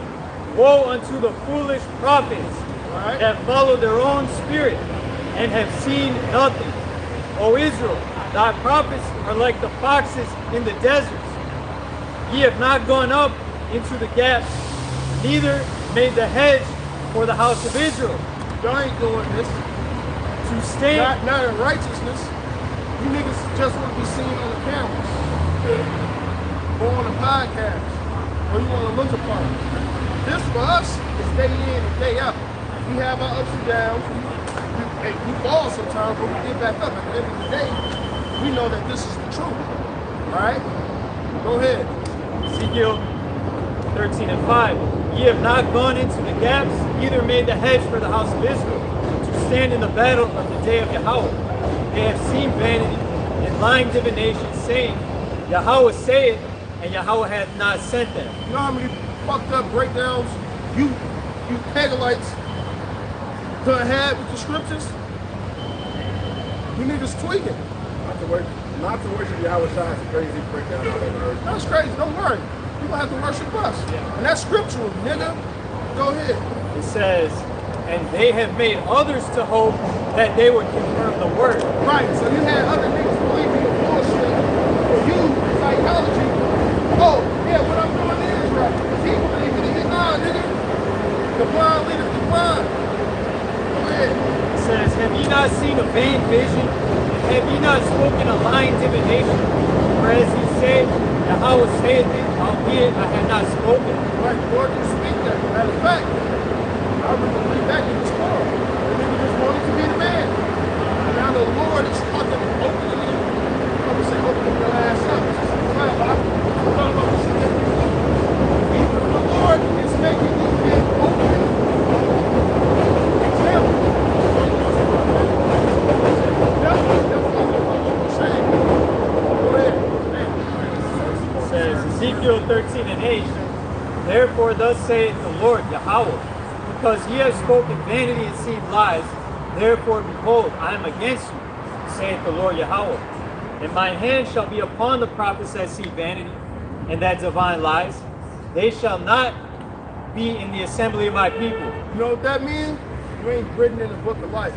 woe unto the foolish prophets Right. that follow their own spirit and have seen nothing. O Israel, thy prophets are like the foxes in the deserts. Ye have not gone up into the gaps, neither made the hedge for the house of Israel Y'all ain't doing this. to stand. Not in righteousness. You niggas just want to be seen on the cameras. Or on a podcast. Or you want to look upon it. This for us is day in and day out. We have our ups and downs. We fall sometimes, but we get back up. At the end of the day, we know that this is the truth. Alright? Go ahead. Ezekiel 13:5. Ye have not gone into the gaps, neither made the hedge for the house of Israel, to stand in the battle of the day of Yahweh. They have seen vanity and lying divination, saying, Yahweh saith, and Yahweh hath not sent them. You know how many fucked up breakdowns you Hegelites done had with the scriptures? You niggas tweaking. Not to worship Yahweh Shai is a crazy breakdown I've ever heard. That's crazy. Don't worry. You're gonna have to worship us. And that's scriptural, nigga. Go ahead. It says, and they have made others to hope that they would confirm the word. Right. So you had other niggas believing in bullshit. For you, psychology. Oh, yeah, what I'm doing is right. Because he believing in it. Nah, nigga. The blind leadeth the blind. Go ahead. It says, have ye not seen a vain vision? And have ye not spoken a lying divination? For as he said, Yahweh saith it, albeit I have not spoken. Right, the Lord didn't speak that. Matter of fact, I believe that in his car. The nigga just wanted to be the man. And now the Lord is fucking opening it. I would say opening your ass up. Even the Lord is making you an open example. It says, Ezekiel 13:8, therefore thus saith the Lord Yahweh, because ye have spoken vanity and seen lies, therefore behold, I am against you, saith the Lord Yahweh. And mine hand shall be upon the prophets that see vanity, and that divine lies. They shall not be in the assembly of my people. You know what that means? You ain't written in the book of life.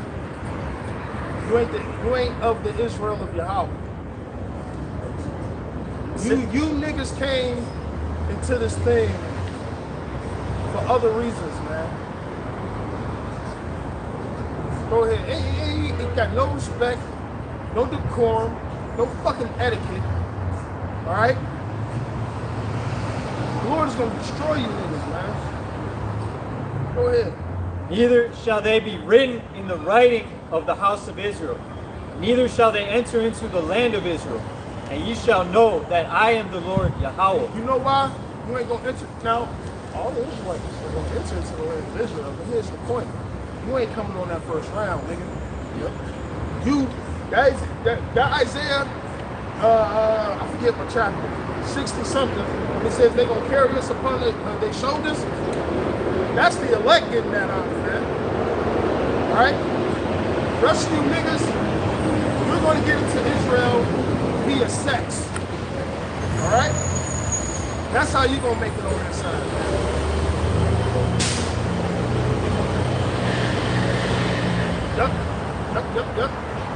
You ain't of the Israel of Yahweh. You niggas came into this thing for other reasons, man. Go ahead. Ain't got no respect, no decorum, no fucking etiquette. Alright? The Lord is gonna destroy you niggas, man. Go ahead. Neither shall they be written in the writing of the house of Israel, neither shall they enter into the land of Israel. And ye shall know that I am the Lord Yahweh. You know why? You ain't gonna enter. Now, all the Israelites are gonna enter into the land of Israel, but here's the point. You ain't coming on that first round, nigga. That Isaiah, I forget what chapter, 60 something, it says they're gonna carry us upon their shoulders. That's the elect getting that out, man. Alright? The rest of you niggas, we're gonna get into Israel via sex. Alright? That's how you gonna make it on that side, man. Yep.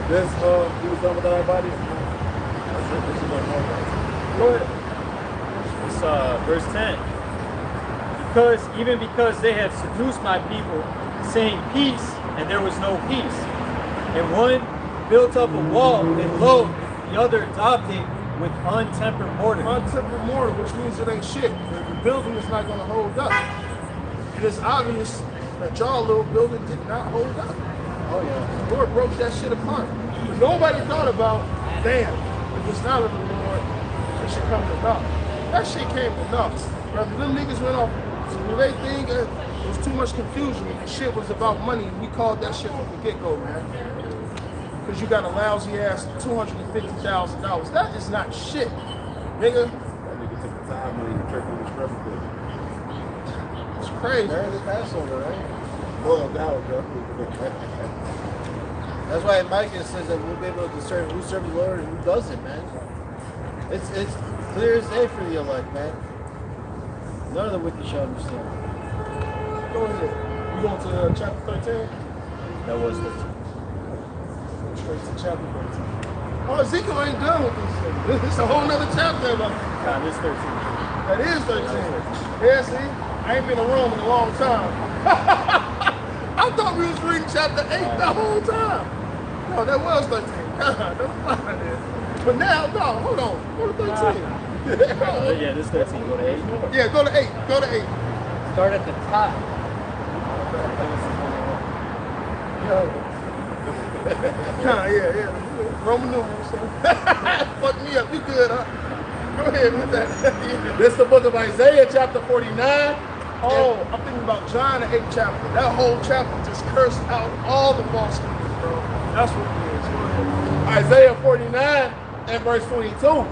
This, he was done with our bodies. That's it. This is what I'm talking about. Go ahead. It's verse 10. Because they have seduced my people, saying peace, and there was no peace. And one built up a wall, and lo, the other adopted with untempered mortar. Untempered mortar, which means it ain't shit. The building is not going to hold up. It is obvious that y'all little building did not hold up. Oh yeah. The Lord broke that shit apart. But nobody thought about, damn, if it's not of the Lord, it should come to naught. That shit came to naught. Brother, them niggas went off to their thing, it was too much confusion. The shit was about money. We called that shit from the get-go, man. Because you got a lousy ass $250,000. That is not shit, nigga. That nigga took the time money to trick on his record. It's crazy. During the Passover, right? Well, now, bro. That's why in Micah says that we'll be able to discern who serves the Lord and who doesn't, man. It's clear as day for the elect, man. None of the wicked shall understand. Go ahead. You going to chapter 13? That was 13. Straight to chapter 13. Oh, Ezekiel ain't done with this thing. This is a whole nother chapter about it. Nah, this 13. That is 13. Yeah, see? I ain't been in Rome in a long time. I thought we was reading chapter 8 the whole time. No, that was 13. But now, no, hold on. Go to 13. Yeah, this 13. Go to 8. Yeah, go to 8. Go to 8. Start at the top. Yeah. Roman numerals. Fuck me up. You good, huh? Go ahead with that. This is the book of Isaiah, chapter 49. Oh, I'm thinking about John, the 8th chapter. That whole chapter just cursed out all the false teachers, bro. That's what it is. Go ahead. Isaiah 49 and verse 22.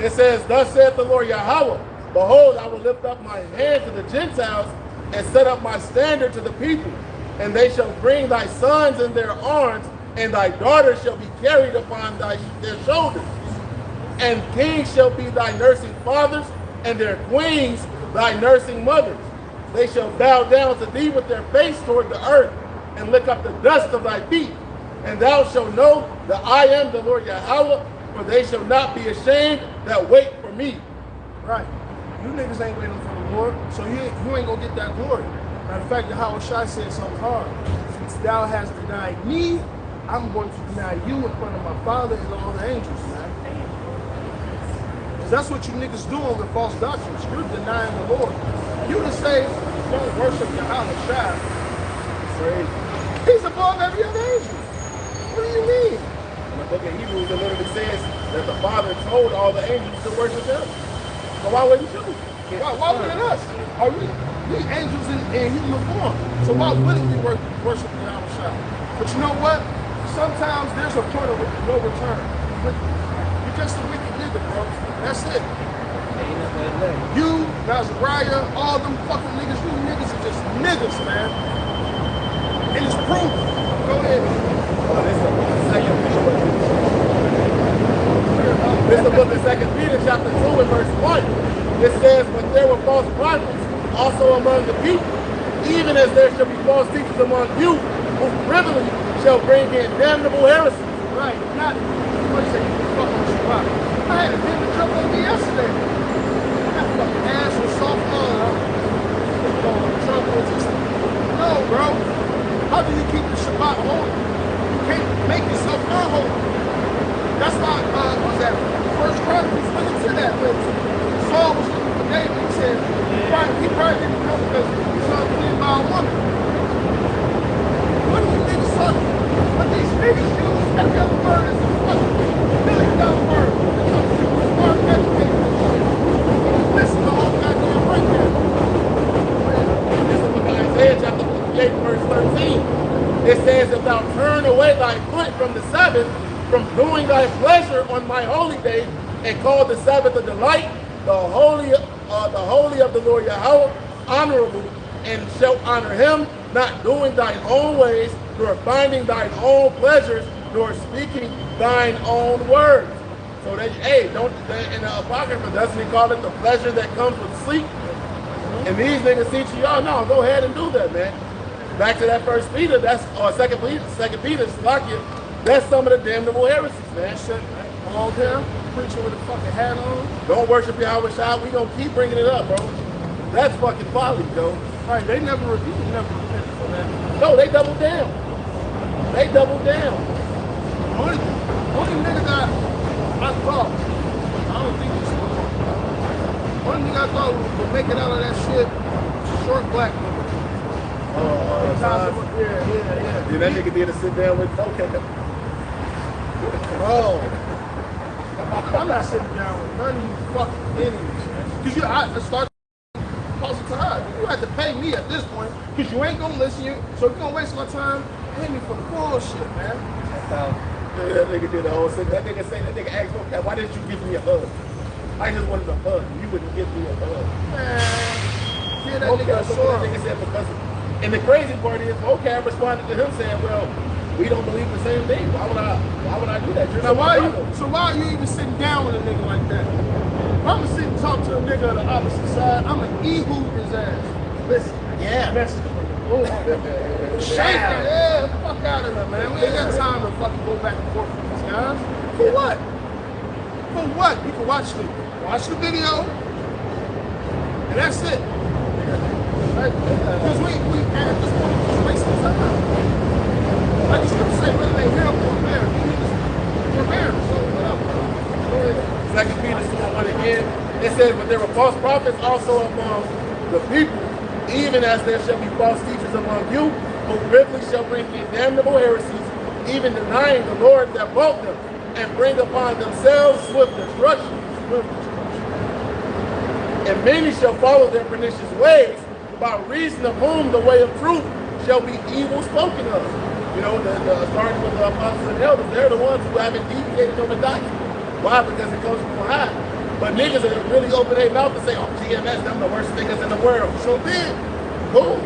It says, Thus saith the Lord Yahweh, Behold, I will lift up my hand to the Gentiles and set up my standard to the people. And they shall bring thy sons in their arms, and thy daughters shall be carried upon their shoulders. And kings shall be thy nursing fathers, and their queens thy nursing mothers. They shall bow down to thee with their face toward the earth, and lick up the dust of thy feet. And thou shalt know that I am the Lord Yahweh, for they shall not be ashamed that wait for me. Right. You niggas ain't waiting for the Lord, so you ain't gonna get that glory. Matter of fact, the Howard Shai said something hard. Since thou hast denied me, I'm going to deny you in front of my Father and all the angels, man. Because that's what you niggas doing with false doctrines. You're denying the Lord. You to say, don't worship the Howard Shai. He's above every other angel. What do you mean? In the book of Hebrews, it literally says that the Father told all the angels to worship him. So why wouldn't you? Why wouldn't us? Are we angels in human form? So why wouldn't we worship the Howard Shai? But you know what? Sometimes there's a point of no return. You're just a wicked nigga, bro. That's it. You, Nazariah, all them fucking niggas, you niggas are just niggas, man. And it's proof. Go ahead. This is the book of 2 Peter, chapter 2, and verse 1. It says, But there were false prophets also among the people, even as there shall be false teachers among you, who privily shall bring in damnable heresies. Right, not what you say, fucking Shabbat. I had a nigga jump on me yesterday. That fucking ass was soft on. No, bro. How do you keep the Shabbat holy? You can't make yourself unholy. That's why, what's that? First Chronicles, look into that. When Saul was looking for David, he said, he probably didn't come because he saw clean by a woman. What do you niggas talking? But these niggas use every other word as a fucking $1 million word. It comes to the smart educated. Listen to all goddamn breakdown. This is the book of Isaiah, chapter 58, verse 13. It says, If thou turn away thy foot from the Sabbath, from doing thy pleasure on my holy day, and call the Sabbath a delight, the holy of the Lord Yahweh, honorable, and shalt honor him, not doing thine own ways, nor finding thine own pleasures, nor speaking thine own words. So that, hey, don't, in the Apocrypha, doesn't he call it the pleasure that comes with sleep? And these niggas teach you, no, go ahead and do that, man. Back to that 1 Peter, or 2 Peter, Slakia, that's some of the damnable heresies, man. All down. preaching with a fucking hat on. Don't worship Yahweh Shai. We gonna keep bringing it up, bro. That's fucking folly, Joe. Right, they never repented for that. No, they doubled down. They doubled down. Only nigga that I thought, I don't think it's only thing I thought would make it out of that shit, short black nigga. Yeah. Yeah, that nigga did a sit down with, okay. Bro, I'm not sitting down with none of you fucking idiots, man. Because I start posting to her. You have to pay me at this point, because you ain't gonna listen. So if you're gonna waste my time, pay me for the bullshit, man. Yeah, that nigga did a whole sit. That nigga asked, okay, why didn't you give me a hug? I just wanted a hug. You wouldn't give me a hug. Man, yeah, that Okay, nigga so sore. that nigga said because, and the crazy part is, okay, responded to him saying, well, we don't believe the same thing. Why would I do that? You're So not my brother. why are you even sitting down with a nigga like that? If I'm gonna sit and talk to a nigga on the opposite side, I'm gonna e-hoop his ass. Listen, message from the Lord. Shake it, yeah, fuck out of here, man. We ain't got time to fucking go back and forth with these guys. For what? For what? You can watch the video, and that's it. Because we at this point just wasting time. Like you should say, whether they here or there, you niggas were there, so whatever. Second Peter 2:1 again, it says, but there were false prophets also among the people, even as there shall be false teachers among you, who privily shall bring in damnable heresies, even denying the Lord that bought them, and bring upon themselves swift destruction. And many shall follow their pernicious ways, by reason of whom the way of truth shall be evil spoken of. You know, starting with the apostles and elders, they're the ones who haven't deviated from the doctrine. Why? Because it comes from behind. But niggas are really open their mouth and say, oh, GMS, them the worst niggas in the world. So then, boom.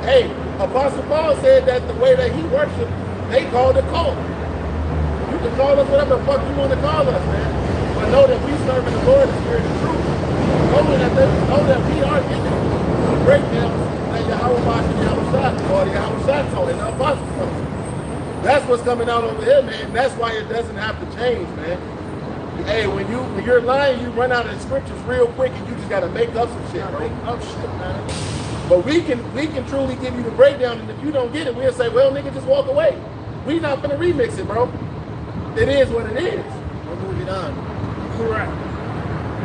Hey, Apostle Paul said that the way that he worshiped, they called it cult. You can call us whatever the fuck you want to call us, man. But know that we serving the Lord in spirit and truth. Know that we are giving the breakdowns that Yahweh Shai and Yahweh Shai, or Yahweh Shai told, and the apostles told. That's what's coming out over here, man. That's why it doesn't have to change, man. Hey, when you're lying, you run out of the scriptures real quick, and you just gotta make up some shit, bro. Make up shit, man. But we can truly give you the breakdown, and if you don't get it, we'll say, well, nigga, just walk away. We not gonna remix it, bro. It is what it is. We're moving on. Correct.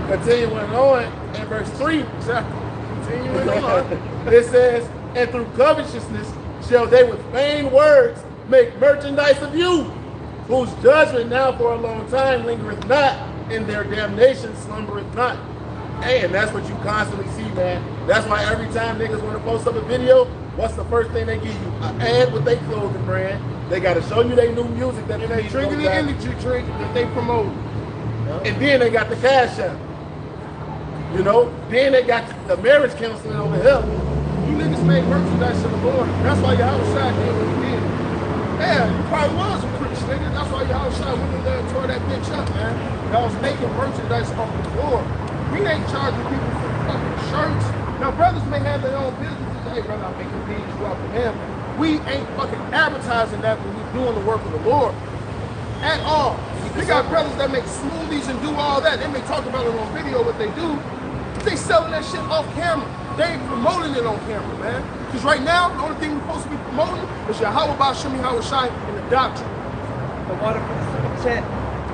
Continuing on in verse 3, Exactly. Continuing on. it says, and through covetousness shall they with vain words make merchandise of you, whose judgment now for a long time lingereth not, and their damnation slumbereth not. And that's what you constantly see, man. That's why every time niggas want to post up a video, what's the first thing they give you? An ad with their clothing brand. They got to show you their new music that They drinking the energy drink that they promote. and then they got the cash out. You know, then they got the marriage counseling over here. You niggas made merchandise in the Lord. That's why Yahweh Shai did what he did. Yeah, you probably was a priest, nigga. That's why Yahweh Shai went in there and tore that bitch up, man. Y'all was making merchandise off the Lord. We ain't charging people for fucking shirts. Now, brothers may have their own businesses. Hey, brother, I'm making these, you out for him. We ain't fucking advertising that when we're doing the work of the Lord. At all. We got brothers that make smoothies and do all that. They may talk about it on video, what they do. They selling that shit off camera. They ain't promoting it on camera, man. Because right now, the only thing we're supposed to be promoting is Yahweh Ba'Shem Yahweh Shai and the doctrine. The water for the super chat.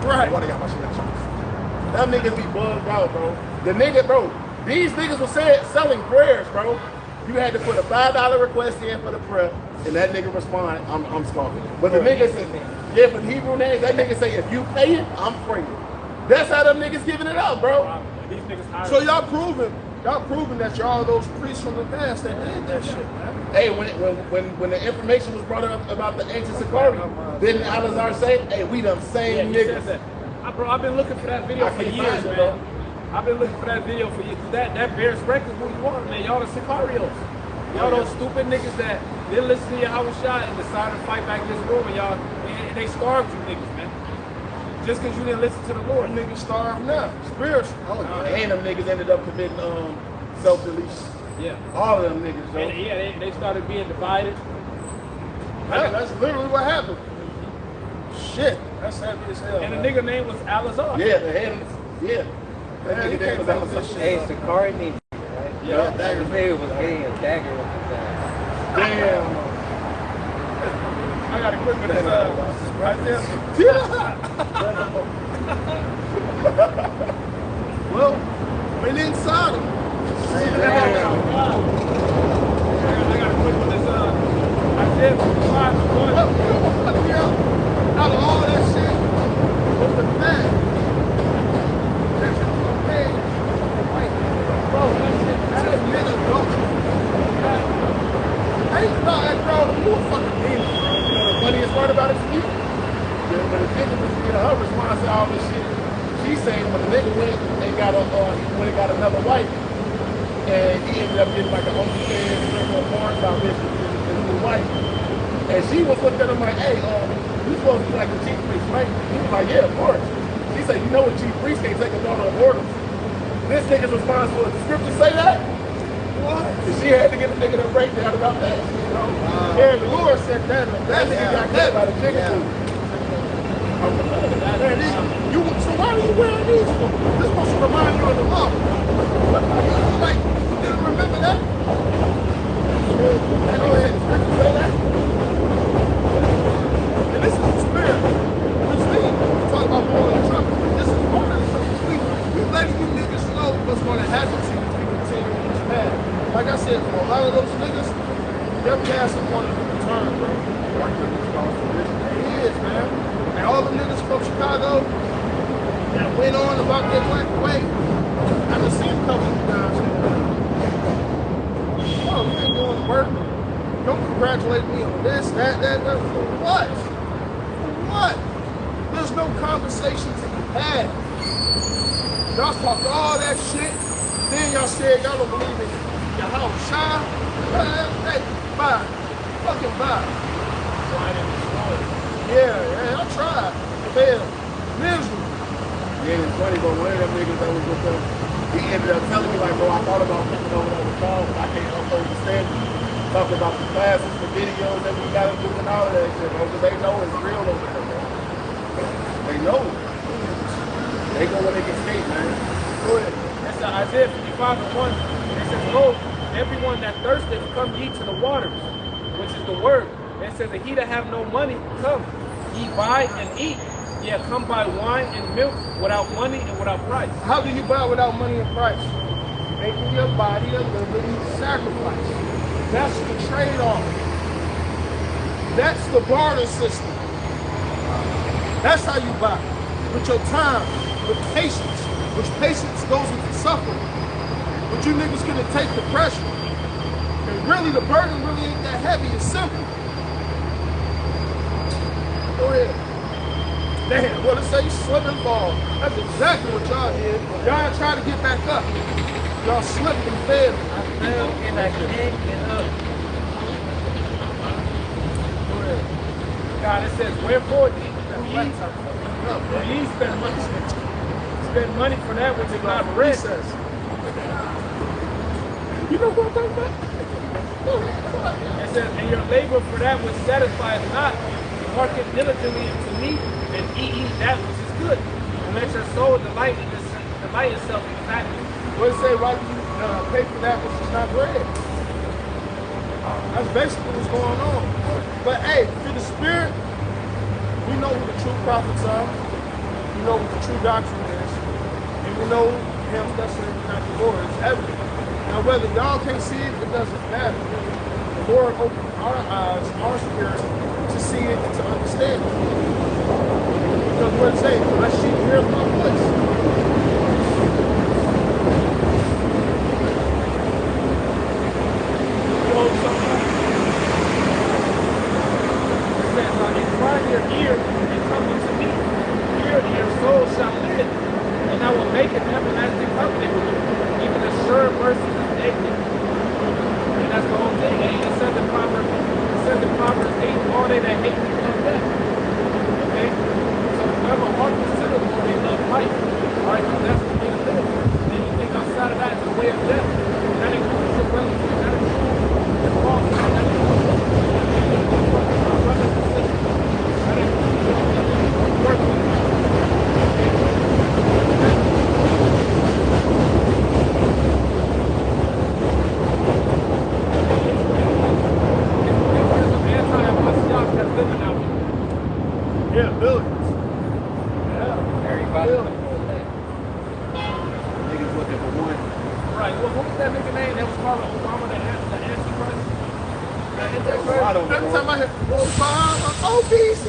Right. Them niggas be bugged out, bro. The nigga, bro, these niggas were selling prayers, bro. You had to put a $5 request in for the prayer, and that nigga respond, I'm scoffing. But the nigga say, yeah, for the Hebrew names, that nigga say, if you pay it, I'm praying. That's how them niggas giving it up, bro. These niggas hired. So y'all proving that you're all those priests from the past that did that shit, man. Hey, when the information was brought up about the ancient Sakari, didn't Alazar say, hey, we them same He says niggas? that. Bro, I've been looking for that video I for can't years, find it, man. bro. I've been looking for that video for years. That bears record who you are, man. Y'all the Sicarios. Y'all those stupid niggas that didn't listen to Yahweh Shai and decided to fight back against Rome, and y'all, and they starved you niggas, man. Just because you didn't listen to the Lord. Niggas starved now, spiritually. And them niggas ended up committing self-deletion. Yeah. All of them niggas, yo. And yeah, they started being divided. That's literally what happened. shit. That's heavy as hell. And the man. nigga name was Alazar. Yeah, the head. Yeah. That Man, he nigga name came was up with Alazar. this shit. Hey, Sakari named right? Yeah, That nigga was getting a dagger with his ass. Damn. I gotta quit with this. Well, went inside him. I gotta quit with this. Isaiah 55:1. Out of all that shit, was the fact that you paid white bro, that is men adultery. I ain't about that girl, you a fucking demon, bro. You know the funniest part about it to me? When the nigga was her response to all this shit, she saying when the nigga went and got another wife, and he ended up getting like a OnlyFans or porn star bitch with his new wife. And she was looking at him like, hey, you supposed to be like the chief priest, right? He was like, yeah, of course. She said, you know what, chief priest can't take a daughter of orders. This nigga's response was, the scripture say that? What? And she had to give the nigga a breakdown about that. You know? Yeah, the Lord said that. That nigga got cut by the chicken food. So why do you wear these? This supposed to remind you of the law. Like, you didn't remember that? Go ahead, scripture say that. And this is the spirit. Which means, we talk about blowing the trumpet. This is part of the we letting you niggas know what's going to happen to you if you continue on this path. Like I said, for a lot of those niggas, their past is going to return, bro. It is, man. And all the niggas from Chicago that went on about their black way, I done seen a couple of guys. Oh, you ain't doing the work. Don't congratulate me on this, that. For what? For what? There's no conversation to be had. Y'all talked all that shit. Then y'all said y'all don't believe in Yahweh Shah. Hey, bye. Fucking bye. Yeah, I tried. Failed. Miserable. Yeah, it's funny, but one of them niggas that was with them, he ended up telling me, like, bro, I thought about coming over there with y'all, but I can't uphold the standard. Talking about the classes, the videos that we gotta do and all of that shit, bro, because they know it's real over there, bro. They know it. They go where they can skate, man. Go ahead. That's Isaiah 55:1. It says, "Lo, everyone that thirsteth, come ye to the waters," which is the word. It says, "And he that have no money, come, ye buy and eat. Yeah, come buy wine and milk without money and without price." How do you buy without money and price? Making your body a living sacrifice. That's the trade-off. That's the barter system. That's how you buy. With your time, with patience, which patience goes into suffering. But you niggas gonna take the pressure. And really, the burden really ain't that heavy. It's simple. Go ahead. Damn, what it say? Slip and fall. That's exactly what y'all did. Y'all try to get back up. Y'all slipped and failed. I fell and I can't get up. Go ahead. God, it says, "Wherefore do ye spend money for that which is not bread?" You know what I'm talking about? It says, "And your labor for that which satisfies not, hearken diligently unto me, and eat ye that which is good, and let your soul delight itself in fatness." What it say? Why do you pay for that which is not bread? That's basically what's going on. But hey, through the Spirit, we know who the true prophets are. We know what the true doctrine is. And we know him that's not the Lord. It's evident. Now whether y'all can't see it, it doesn't matter. The Lord opened our eyes, our spirit, to see it and to understand it. Because what it say, my sheep hear my voice. Incline your ear and come unto me. Hear, and your soul shall live, and I will make an everlasting covenant with you, even as sure mercy is David. And that's the whole thing. And it says in Proverbs 8, all they that hate me love death. Okay? So whoever hearkens to the Lord, they love life. All right, so that's the way to live. Anything outside of that is the way of death. That includes your brothers, that includes your fathers, that includes your brothers and sisters. That includes your not over. Every time I hear Obama, OBC.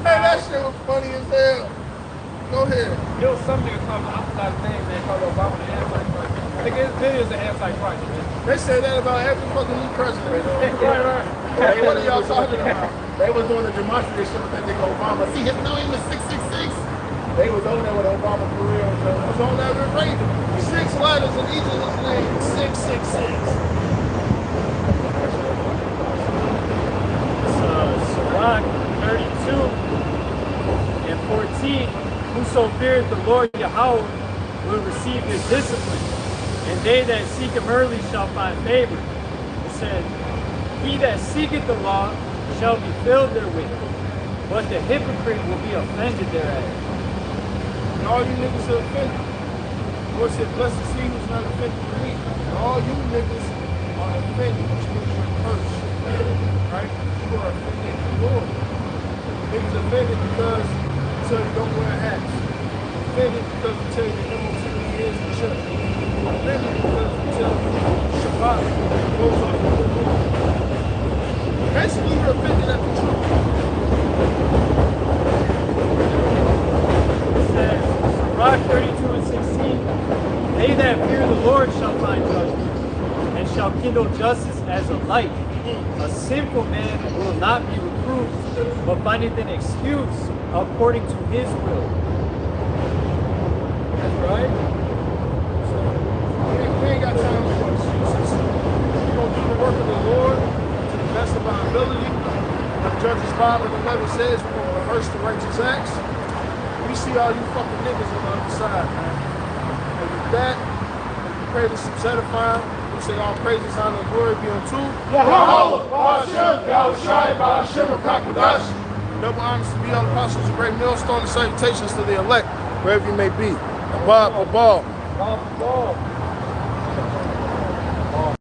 Hey, that shit was funny as hell. Go ahead. There was some nigga called, I forgot his name, man, called Obama the Antichrist. Nigga, his video's an Antichrist, man. They say that about every fucking new president. Right. Hey, what are y'all talking about? They was doing the demonstrative shit with that nigga Obama. See, his name is 666. They was over there with Obama for real. So I was on that with Reagan. 6 letters in each of his names. 666. Sirach 32 and 14. Whoso feareth the Lord Yahweh will receive his discipline, and they that seek him early shall find favor. It said, he that seeketh the law shall be filled therewith, but the hypocrite will be offended thereat. And all you niggas are offended. The Lord said, blessed is he who's not offended with me. And all you niggas are offended, which means you're cursed. Right? You are offended the Lord. Niggas offended because they tell you don't wear hats. Offended because we tell you the MOT is the church. Offended because we tell you Shabbat goes off the moon. Basically, you're offended at the truth. It says, Sirach 32 and 16, they that fear the Lord shall find judgment, and shall kindle justice as a light. A sinful man will not be reproved, but findeth an excuse according to his will. That's right. So, we ain't got time for excuses. We're going to do the work of the Lord to the best of our ability. Like Judges 5 and 11 says, we're going to rehearse the righteous acts. We see all you fucking niggas on the other side, man. And with that, we pray this is edifying. We say all praises, honor, and glory be unto Yahweh, Ba'ashem, Yahushai, Ba'ashem, Kakadash. double honors to be all apostles, a great millstone, and salutations to the elect, wherever you may be. Above, above. Ball.